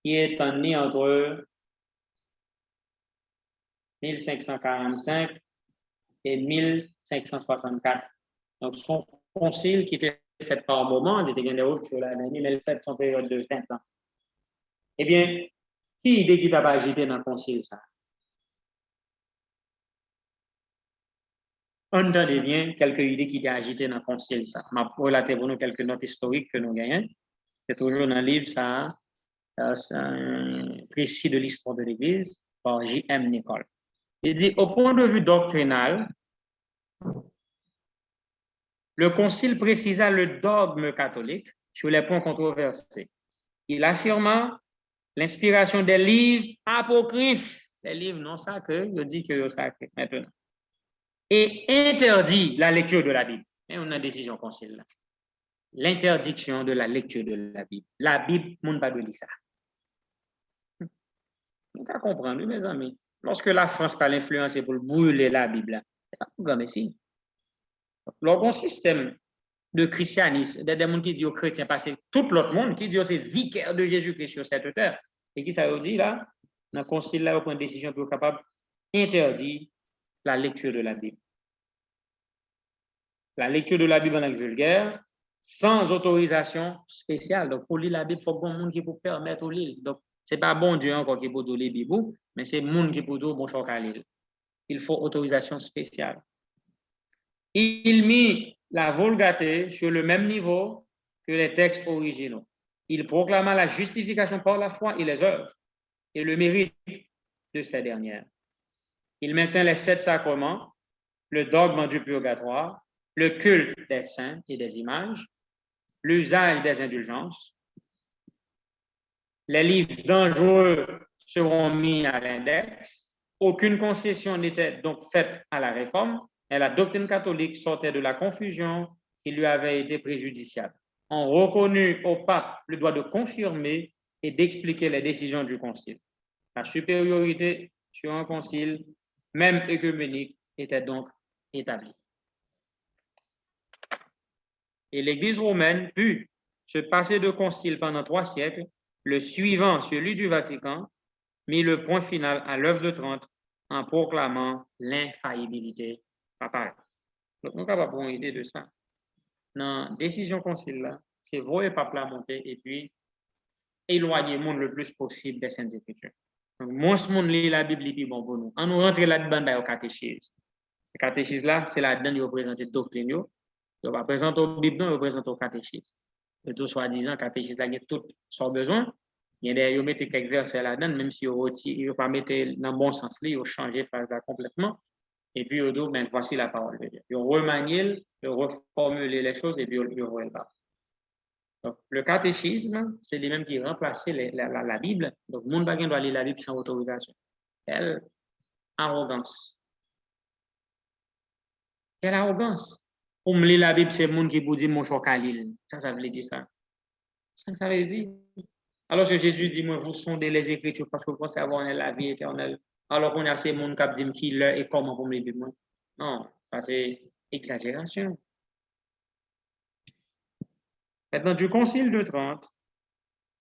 qui est né entre 1545 et 1564. Donc, son concile qui était fait par moment, il était gagné sur l'année, mais il fait son période de 20 ans. Eh bien, qui idée qui t'a pas agité dans le concile, ça? Entendez bien quelques idées qui étaient agitées dans le concile, ça. Je vais relater pour nous quelques notes historiques que nous gagnons. C'est toujours dans le livre, ça, c'est un précis de l'histoire de l'Église par J.M. Nicole. Il dit, au point de vue doctrinal, le concile précisa le dogme catholique sur les points controversés. Il affirma l'inspiration des livres apocryphes, les livres non sacrés, il dit que c'est sacré maintenant, et interdit la lecture de la Bible. Et on a une décision concile là. L'interdiction de la lecture de la Bible. La Bible, on ne pas de lire ça. On peut comprendre, mes amis. Lorsque la France parle influencer pour brûler la Bible, c'est pas pour comme ici. Leur système de christianisme, des gens qui disent aux chrétiens, parce que tout l'autre monde qui dit que c'est vicaire de Jésus-Christ sur cette terre. Et qui ça veut dire là? Dans le concile là, on prend une décision pour être capable d'interdire la lecture de la Bible. La lecture de la Bible en langue vulgaire, sans autorisation spéciale. Donc, pour lire la Bible, il faut que le monde qui peut permettre de lire. Donc, ce n'est pas bon Dieu encore qui peut lire la Bible, mais c'est le monde qui peut dire bon choc à lire. Il faut autorisation spéciale. Il mit la Vulgate sur le même niveau que les textes originaux. Il proclama la justification par la foi et les œuvres et le mérite de ces dernières. Il maintint les 7 sacrements, le dogme du purgatoire, le culte des saints et des images, l'usage des indulgences. Les livres dangereux seront mis à l'index. Aucune concession n'était donc faite à la réforme, et la doctrine catholique sortait de la confusion qui lui avait été préjudiciable. On reconnut au pape le droit de confirmer et d'expliquer les décisions du concile. La supériorité sur un concile, même œcuménique, était donc établie. Et l'Église romaine put se passer de concile pendant 3 siècles, le suivant, celui du Vatican, mit le point final à l'œuvre de Trente en proclamant l'infaillibilité papale. Donc, nous sommes capables d'avoir une idée de ça. Dans la décision concile, là, c'est voir le pape la monter et puis éloigner le monde le plus possible des Saintes Écritures. Donc, moins ce monde lit la Bible, est bon pour nous. On nous rentre là-dedans au catéchisme. Le catéchisme, là, c'est là-dedans qui représente la doctrine. Il va présenter au Bible, il représente au catéchisme. Et tout soi-disant, catéchisme, là, il y a tout son besoin. Il y a des quelques versets là-dedans, même si il ne pas mettre dans le bon sens, il changer phrase là complètement. Et puis, il dit, voici la parole de Dieu. Il remanie, il reformuler les choses et puis il revoit. Donc, le catéchisme, c'est lui-même qui remplace la Bible. Donc, le monde doit lire la Bible sans autorisation. Quelle arrogance. Quelle arrogance. Pour me lire la Bible, c'est le monde qui vous dit mon choc à l'île. Ça veut dire ça. Ça veut dire. Alors que Jésus dit, moi, vous sondez les Écritures parce que vous pensez avoir la vie éternelle. Alors qu'on a ces mondes qui disent qui l'heure et comment pour me lire. Non, ça c'est exagération. Maintenant, du concile de Trente,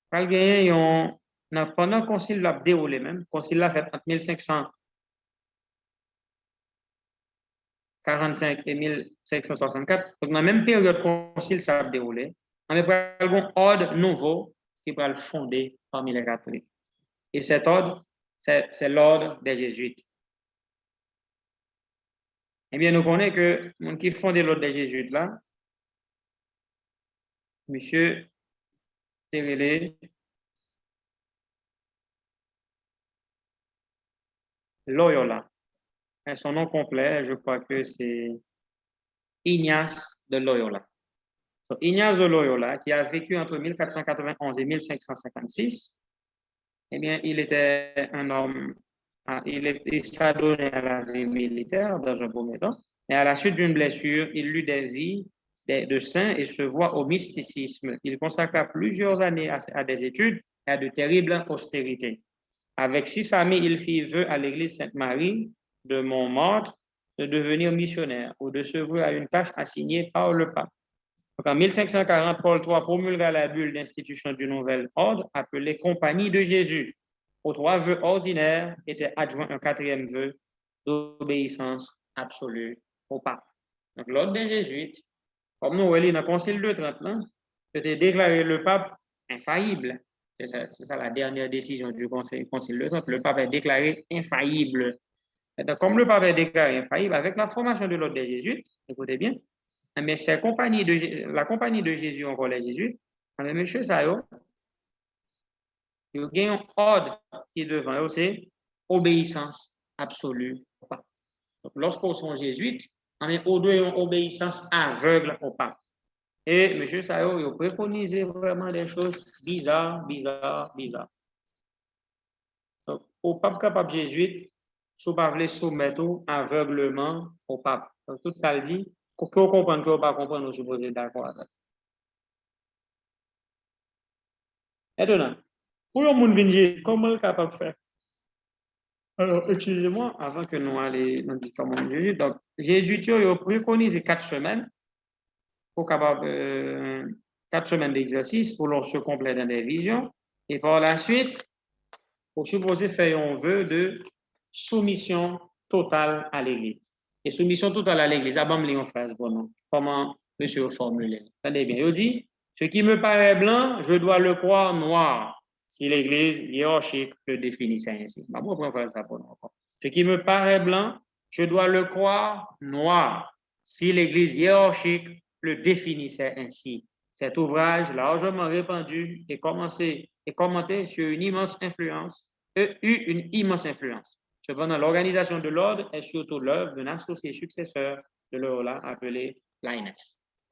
pendant le concile l'a déroulé même, le concile l'a fait entre 1545 et 1564, donc dans la même période, le concile ça a déroulé, on a un ordre nouveau qui va le fonder parmi les catholiques. Et cet ordre, c'est l'ordre des jésuites. Eh bien, nous connaissons que le qui fondait l'ordre des jésuites là, monsieur Térélé, Loyola. Et son nom complet, je crois que c'est Ignace de Loyola. Donc, Ignace de Loyola, qui a vécu entre 1491 et 1556, eh bien, il était un homme, il s'adonnait à la vie militaire dans un premier temps, et à la suite d'une blessure, il lut des vies de saints et se voit au mysticisme. Il consacra plusieurs années à des études et à de terribles austérités. Avec 6 amis, il fit vœu à l'église Sainte-Marie de Montmartre de devenir missionnaire ou de se vouer à une tâche assignée par le pape. Donc, en 1540, Paul III promulgua la bulle d'institution du nouvel ordre appelé Compagnie de Jésus. Aux 3 vœux ordinaires était adjoint un 4e vœu d'obéissance absolue au pape. Donc, l'ordre des Jésuites, comme nous voyons dans le Concile de Trente, c'était déclaré le pape infaillible. C'est ça la dernière décision du Concile de Trente. Le pape est déclaré infaillible. Donc, comme le pape est déclaré infaillible, avec la formation de l'ordre des Jésuites, écoutez bien, mais la compagnie de Jésus, encore les Jésuites, mais monsieur Sayo, il y a un ordre qui est devant eux, c'est obéissance absolue au pape. Donc, lorsqu'on sont jésuites, on est au-delà d'une obéissance aveugle au pape. Et monsieur Sayo, il préconise vraiment des choses bizarres. Donc, au pape capable jésuite, si vous ne pouvez pas soumettre aveuglement au pape. Donc, tout ça le dit, pour que vous compreniez que vous ne pas comprendre, vous supposez d'accord avec ça. Maintenant, pour le monde venir, comment est capable de faire? Alors, excusez-moi, avant que nous allions dans le comment Jésus. Donc, Jésus, il a préconisé 4 semaines pour capable 4 semaines d'exercice pour l'on se complète dans des visions. Et par la suite, pour supposer faire un vœu de soumission totale à l'Église. Et soumission totale à l'Église, avant de lire une phrase pour nous. Comment monsieur formule? Attendez bien, il dit, ce qui me paraît blanc, je dois le croire noir. Si l'Église hiérarchique le définissait ainsi. Bon, on va ça pour nous. Ce qui me paraît blanc, je dois le croire noir. Si l'Église hiérarchique le définissait ainsi. Cet ouvrage, largement répandu et commenté sur une immense influence, Cependant, l'organisation de l'ordre est surtout l'œuvre d'un associé successeur de Loyola appelé Lainez.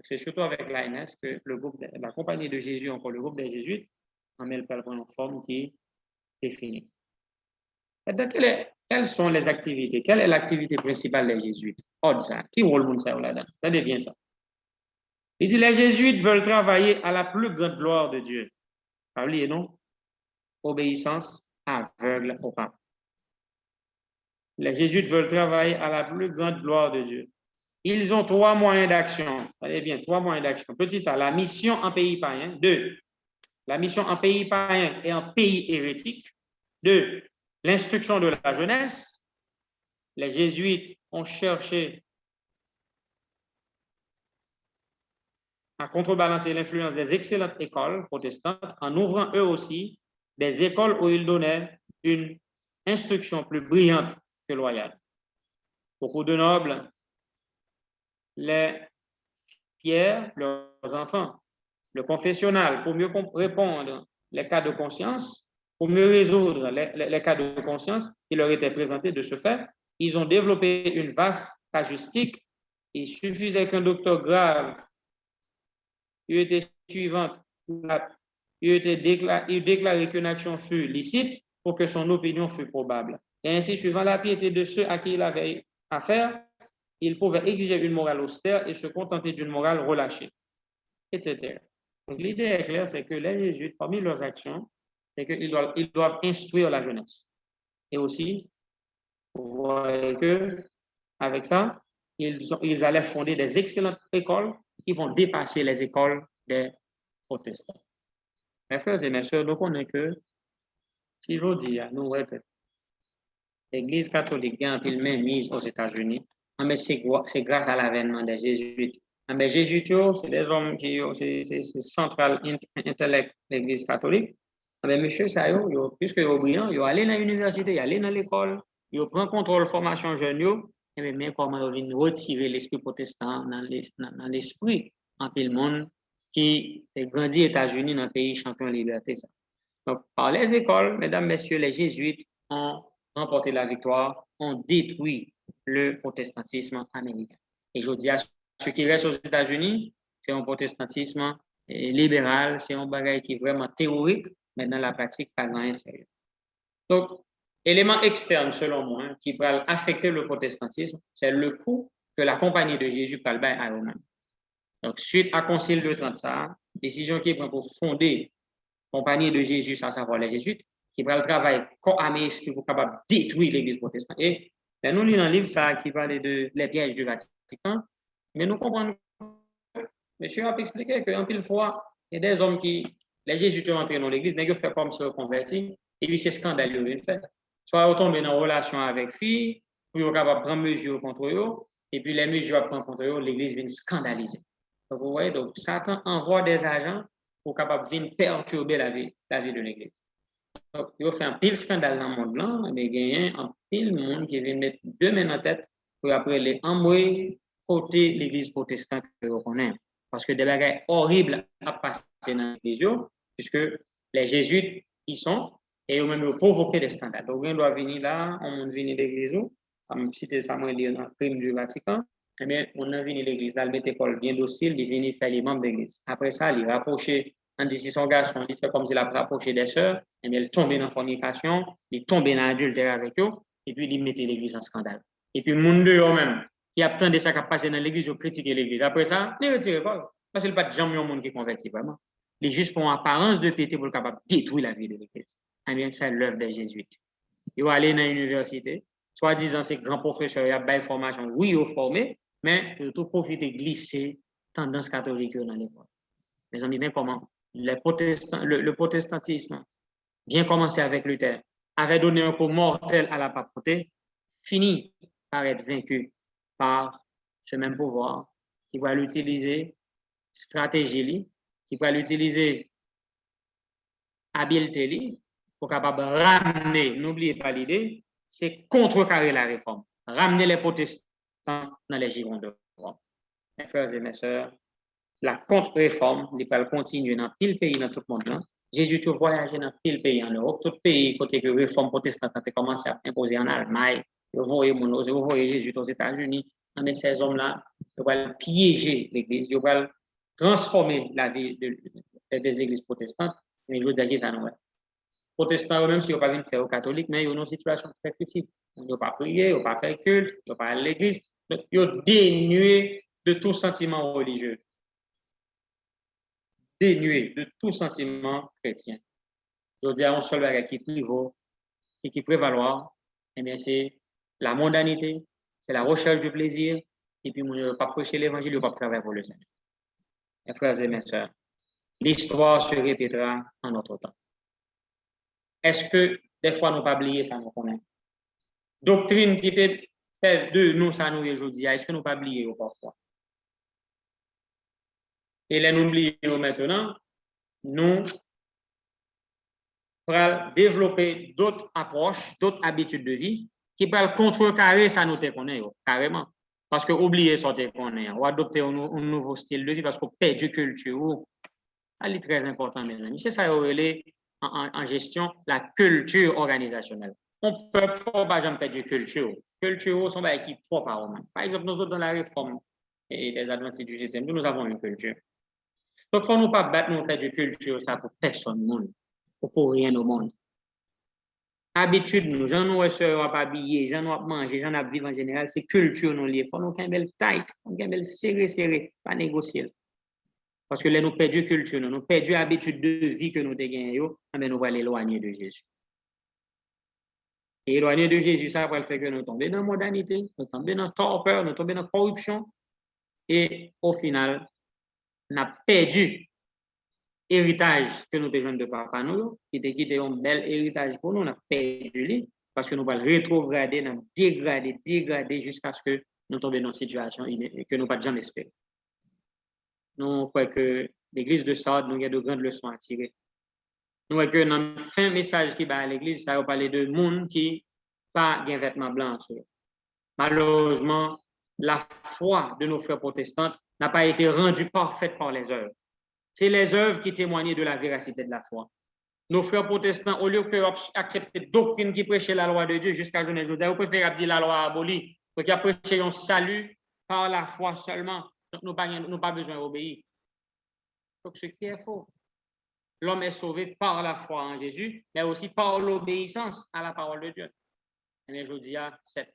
C'est surtout avec Lainez que la compagnie de Jésus, encore le groupe des Jésuites, en met une forme qui est définie. Quelles sont les activités? Quelle est l'activité principale des Jésuites? Qui rôle mon ça là-dedans? Ça devient ça. Il dit les Jésuites veulent travailler à la plus grande gloire de Dieu. Parlez, non? Obéissance aveugle au pape. Les Jésuites veulent travailler à la plus grande gloire de Dieu. Ils ont 3 moyens d'action. Allez bien, 3 moyens d'action. Petit A, la mission en pays païen. 2, la mission en pays païen et en pays hérétique. 2, l'instruction de la jeunesse. les jésuites ont cherché à contrebalancer l'influence des excellentes écoles protestantes en ouvrant eux aussi des écoles où ils donnaient une instruction plus brillante que loyale. Beaucoup de nobles les fièrent leurs enfants. Le confessionnal, pour mieux répondre les cas de conscience, pour mieux résoudre les cas de conscience qui leur étaient présentés de ce fait, ils ont développé une vaste casuistique. Il suffisait qu'un docteur grave eût été suivante, eût déclaré qu'une action fut licite pour que son opinion fût probable. Et ainsi, suivant la piété de ceux à qui il avait affaire, il pouvait exiger une morale austère et se contenter d'une morale relâchée, etc. Donc, l'idée est claire, c'est que les jésuites, parmi leurs actions, c'est qu'ils doivent instruire la jeunesse. Et aussi, vous voyez qu'avec ça, ils allaient fonder des excellentes écoles qui vont dépasser les écoles des protestants. Mes frères et mes sœurs, nous connaissons que, si je dis, nous répétons, l'Église catholique a une main mise aux États-Unis, mais c'est grâce à l'avènement des jésuites. Mais les jésuites, c'est des hommes qui ont, c'est central intellect de l'Église catholique. Mais monsieur, ça, puisque ils sont brillants, ils sont allés dans l'université, ils sont allés dans l'école, ils prennent contrôle de la formation jeune, et même comment ils viennent retirer l'esprit protestant dans l'esprit en le monde qui est grandi aux États-Unis dans le pays champion de liberté. Ça. Donc, par les écoles, mesdames, messieurs, les jésuites ont remporté la victoire, ont détruit le protestantisme américain. Et je dis à ceux qui restent aux États-Unis, c'est un protestantisme libéral, c'est un bagage qui est vraiment théorique, mais dans la pratique, pas grand sérieux. Donc, élément externe, selon moi, qui va affecter le protestantisme, c'est le coût que la compagnie de Jésus va à eux-mêmes. Donc, suite à Concile de Trente, ça, décision qui prend pour fonder la compagnie de Jésus, à savoir les jésuites, qui va le travail corps âme et esprit pour capable détruire l'Église protestante. Et là, nous lisons un livre ça, qui parle de les pièges du Vatican, mais nous comprenons, monsieur a expliqué qu'en pile fois, il y a des hommes qui, les jésuites sont entrés dans l'Église, ils fait comme se convertir, et puis c'est scandaleux, ils fait. Soit ils tombent en relation avec filles, pour être capable de prendre mesure contre eux, et puis les mesures à prendre contre eux, l'Église vient scandaliser. Donc, vous voyez, donc Satan envoie des agents pour capable venir perturber la vie de l'Église. Donc, il fait un pile scandale dans le monde là, mais il y a un pile monde qui vient mettre deux mains en tête pour après les envoyer côté l'Église protestante que vous connaissez. Parce que des bagages horribles à passer dans l'Église, puisque les jésuites y sont, et eux-mêmes ont provoqué des scandales. Donc, on doit venir là, on va venir l'Église, comme citer ça, moi, dans le crime du Vatican, eh bien, on a venu l'Église, dans le mettre école bien docile, il vient faire les membres de l'Église. Après ça, il rapprocher, on dit si son garçon, il fait comme s'il a rapproché des sœurs, eh bien, il tombe dans la fornication, il tombe dans l'adultère avec eux, et puis il mettait l'Église en scandale. Et puis, le monde de eux-mêmes, qui attendait ça qui a passé dans l'Église, ils critiqué l'Église. Après ça, ils ne retirent pas. Parce qu'il n'y a pas de gens, monde qui convertit vraiment. Il est juste pour une apparence de piété pour le capable de détruire la vie de l'Église. Eh bien, c'est l'œuvre des jésuites. Ils vont aller dans l'université, soi-disant, ces grands professeurs, il y a belle formation, oui, ils ont formé, mais ils ont profité de glisser tendance catholique dans l'école. Mes amis, mais comment le protestantisme, bien commencé avec Luther, avait donné un coup mortel à la papauté, finit par être vaincu par ce même pouvoir qui va l'utiliser stratégie, qui va l'utiliser habileté pour capable ramener, n'oubliez pas l'idée, c'est contrecarrer la réforme, ramener les protestants dans les girons de Rome. Mes frères et mes sœurs, la contre-réforme, il va continuer dans tout le pays, dans tout le monde. Là. Jésus a voyagé dans tout le pays en Europe, tout le pays, côté que la réforme protestante a commencé à imposer en Allemagne, vous voyez Jésus aux États-Unis, mais ces hommes-là, ils vont piéger l'Église, ils vont transformer la vie des églises protestantes, mais je veux dire que ça non est. Protestants, même si ils n'ont pas vu faire aux catholiques, mais ils ont une situation très critique. Ils n'ont pas prié, ils n'ont pas fait culte, ils n'ont pas allé à l'église, ils ont dénué de tout sentiment religieux, dénué de tout sentiment chrétien. Je veux dire, un seul bagage qui prévaut et qui prévaloir, eh bien, c'est la mondanité, c'est la recherche du plaisir, et puis, on ne va pas prêcher l'évangile, on ne va pas travailler pour le Seigneur. Mes frères et mes sœurs, l'histoire se répétera en notre temps. Est-ce que des fois nous pas oublier ça nous connaît? Doctrine qui était fait de nous, ça nous aujourd'hui, est-ce que nous pas oublier parfois? Et les nous oublions maintenant, nous pour développer d'autres approches, d'autres habitudes de vie qui peuvent contrecarrer ça nous te connaît carrément. Parce que oublier ça te connaît, ou adopter un nouveau style de vie parce qu'on perd du culture. C'est très important, mes amis. C'est ça en gestion, la culture organisationnelle. On peut pas jamais perdre du culture. Culture sont des qui propres à Romain. Par exemple, nous autres dans la réforme et des adventistes du 7e, nous avons une culture. Donc, il ne faut nous pas battre, nous faire du culture, ça pour personne, monde, pour rien au monde. Habitude, nous, j'en nous sommes pas habillés, j'en nous manger, j'en ai vivre en général, c'est culture nous lié. Il faut nous qu'un bel tight, un bel serré, pas négocier. Parce que là, nous perdons culture, nous perdons l'habitude de vie que nous avons gagnée, nous allons l'éloigner de Jésus. Et éloigner de Jésus, ça va faire que nous tombons dans la modernité, nous tombons dans la torpeur, nous tombons dans la corruption. Et au final, nous avons perdu l'héritage que nous devons de papa nous, qui était quitté un bel héritage pour nous, nous avons perdu parce que nous allons rétrograder, nous dégrader jusqu'à ce que nous tombions dans une situation que nous n'avons jamais espéré. Nous croyons que l'église de Sardes, nous avons de grandes leçons à tirer. Nous voyons que dans le fin message qui va à l'église, ça va parler de monde qui pas de vêtements blancs. Malheureusement, la foi de nos frères protestants n'a pas été rendue parfaite par les œuvres. C'est les œuvres qui témoignent de la véracité de la foi. Nos frères protestants, au lieu d'accepter doctrine qui prêchait la loi de Dieu jusqu'à journée aujourd'hui, ils préfèrent dire la loi abolie, parce qu'ils ont prêché un salut par la foi seulement. Donc, nous n'avons pas besoin d'obéir. Donc, ce qui est faux. L'homme est sauvé par la foi en Jésus, mais aussi par l'obéissance à la parole de Dieu. Et je dis, cette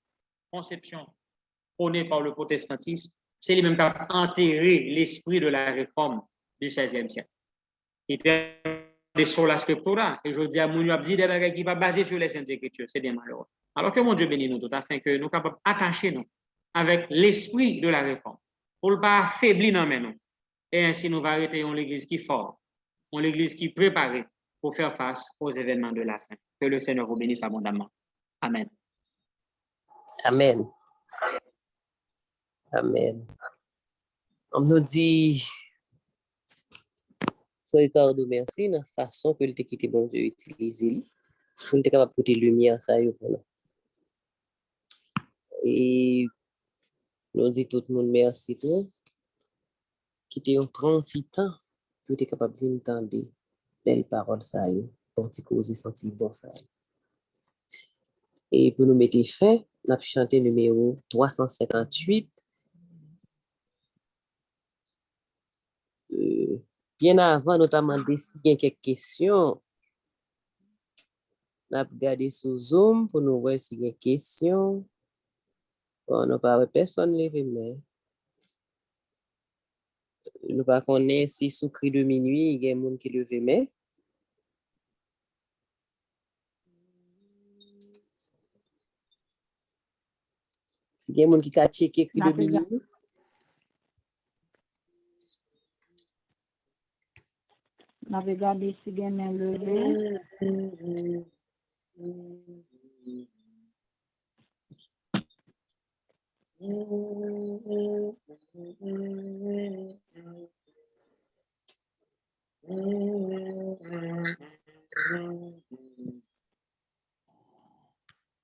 conception prônée par le protestantisme, c'est lui-même qui a enterré l'esprit de la réforme du XVIe siècle. Il était des sola scriptura, et je dis à Mounio Abdi, des bagages qui va baser sur les Saintes Écritures, c'est bien malheureux. Alors que mon Dieu bénit nous tout, afin que nous soyons capables d'attacher nous avec l'esprit de la réforme, pour ne pas affaiblir nos mains. Et ainsi, nous allons arrêter l'église qui est forte, l'église qui est préparée pour faire face aux événements de la fin. Que le Seigneur vous bénisse abondamment. Amen. Amen. Amen. On nous dit, so Ricardo, merci, de la façon que le quitté bon Dieu utiliser pour être capable de porter lumière ça pour nous. Et nous dit tout le monde merci tout. Qui te prend si temps pour être capable de entendre belles paroles ça pour te causer sentir bon ça. Et pour nous mettre fin, on a chanté numéro 358. Bien avant, notamment s'il y a quelques questions, on a regardé sur Zoom pour nous voir s'il y a des questions. Bon, nous pas personne levé mais nous pas connaître si sous cri de minuit il y a des gens qui levé mais si il y a des gens qui a checké cri de minuit. On avait gardé si bien levé.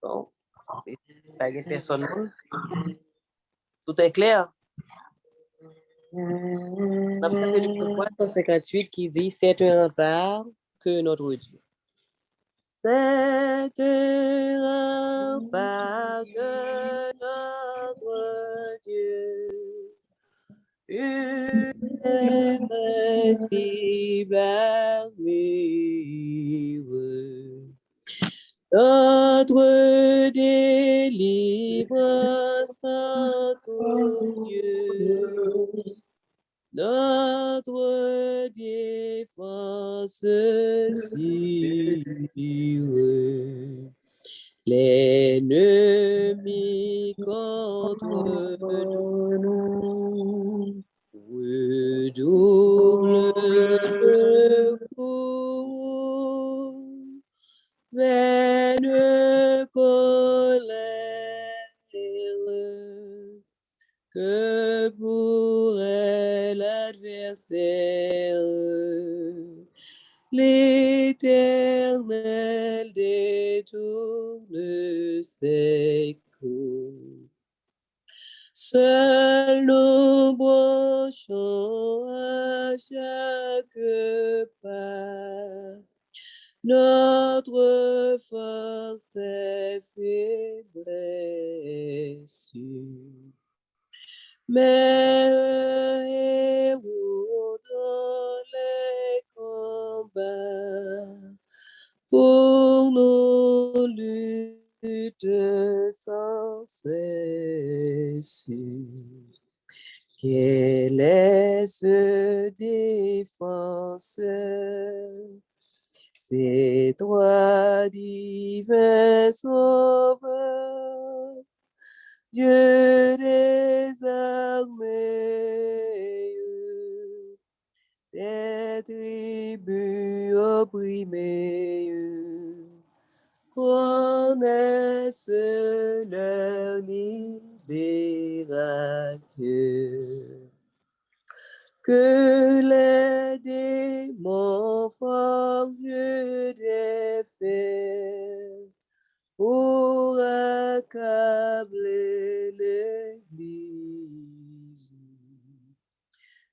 Bon, pas de personne. Tout est clair. On a fait le numéro 358 qui dit c'est un rempart que notre Dieu. C'est un rempart que notre Dieu. Invincible admireux. Notre délivrance notre Dieu. Notre défense sûre. L'ennemi contre nous redouble de coups, vaine colère adversaires. L'Éternel détourne ses coups. Seuls nous branchons à chaque pas. Notre force est faiblesse. Mais un héros dans les combats pour nos luttes sans cesse. Quel est ce défenseur? C'est toi, divin sauveur, Dieu des armées, des tribus opprimées, connaissent leur libérateur. Que les démons forgent des fers pour accabler l'Église.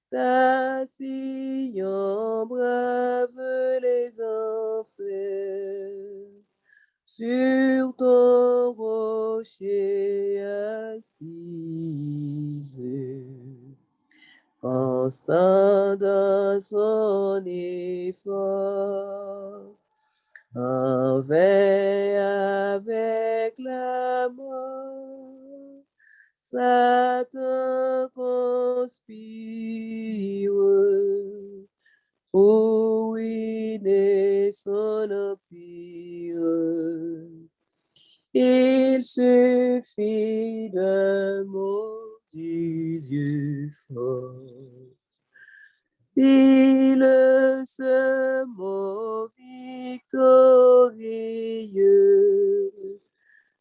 Ta Sion brave les enfers, sur ton rocher assise. Constant dans son effort, en veille avec la mort, Satan conspire pour ruiner son empire. Il suffit d'un mot du Dieu fort. Il se mot victorieux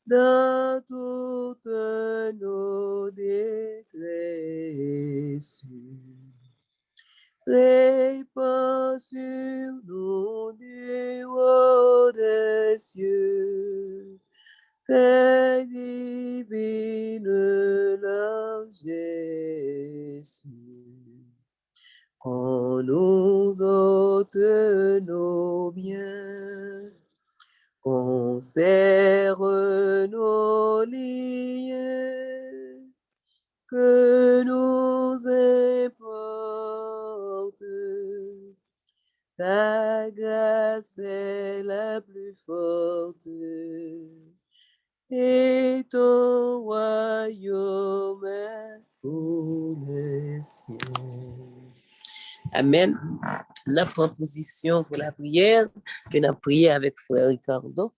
dans toutes nos détresses. Répand sur nous du haut des cieux tes divines largesses. Qu'on nous ôte nos biens, conserve nos liens, que nous importe. Ta grâce est la plus forte, et ton royaume est pour les cieux. Amen. La proposition pour la prière, que nous avons prié avec frère Ricardo.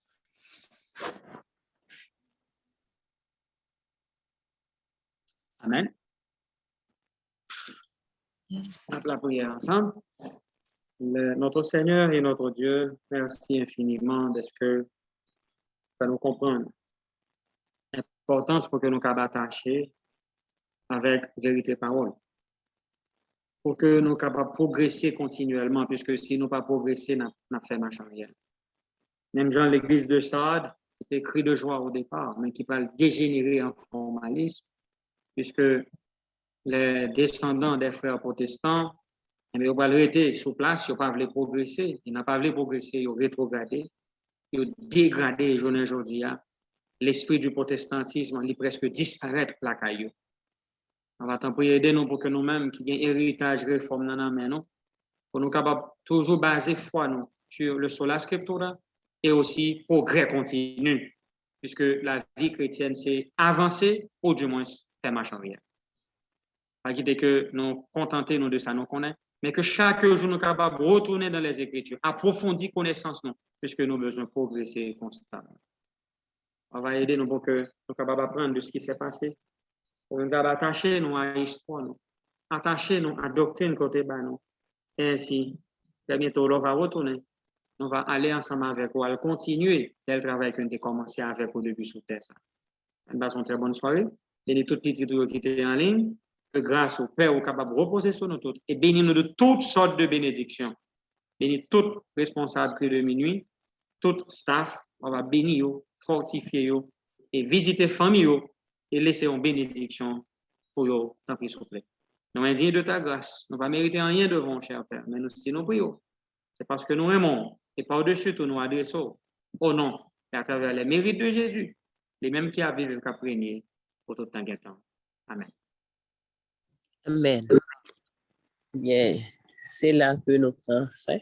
Amen. La prière ensemble. Notre Seigneur et notre Dieu, merci infiniment de ce que nous comprenons. L'importance pour que nous soyons attachés avec vérité parole. Pour que nous soyons capables de progresser continuellement, puisque si nous ne pas progresser, nous n'avons fait marche arrière. Même dans l'église de Sardes, c'était cri de joie au départ, mais qui parle dégénérer en formalisme, puisque les descendants des frères protestants, ils ont été sur place, ils n'ont pas voulu progresser, ils n'ont pas voulu progresser, ils ont rétrogradé, ils ont dégradé, aujourd'hui, l'esprit du protestantisme, il presque disparaître la caillou. On va t'en prier aider nous pour que nous-mêmes, qui avons héritage réforme dans la main, pour nous capables toujours baser foi nous sur le sola scriptura et aussi progrès continu, puisque la vie chrétienne, c'est avancer ou du moins faire marche arrière. Pas quitter que nous contenter nous de ça, nous connaissons, mais que chaque jour nous sommes capables de retourner dans les Écritures, approfondir connaissance nous, puisque nous avons besoin de progresser constamment. On va aider nous pour que nous soyons capables d'apprendre de ce qui s'est passé. Pour nous attacher nous à l'histoire, nous attacher nous à la doctrine côté bas nous. Et ainsi, bientôt, on va retourner. On va aller ensemble avec vous, à continuer le travail qu'on a commencé avec au début sur Terre. Une très bonne soirée. Et toutes les petites qui étaient en ligne, que grâce au Père, est capable de reposer sur nous tous et bénir nous de toutes sortes de bénédictions. Bénir tout responsable près de minuit, tout staff, on va bénir, fortifier et visiter famille et laisser une bénédiction pour eux, tant pis s'il vous plaît. Nous indignés de ta grâce, nous ne pas mériter rien devant, cher Père, mais nous, si nous prions, c'est parce que nous aimons et par-dessus tout nous adressons au nom et à travers les mérites de Jésus, les mêmes qui avaient le cap régner pour tout temps et temps. Amen. Amen. Bien, c'est là que nous prenons fin.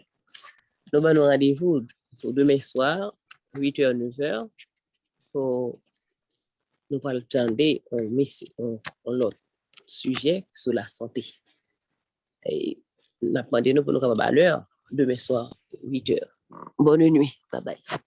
Nous avons rendez-vous pour demain soir, 8h, 9h. Nous allons attendre un autre sujet sur la santé. Et nous demandons pour nous capables à l'heure, demain soir, 8h. Bonne nuit. Bye bye.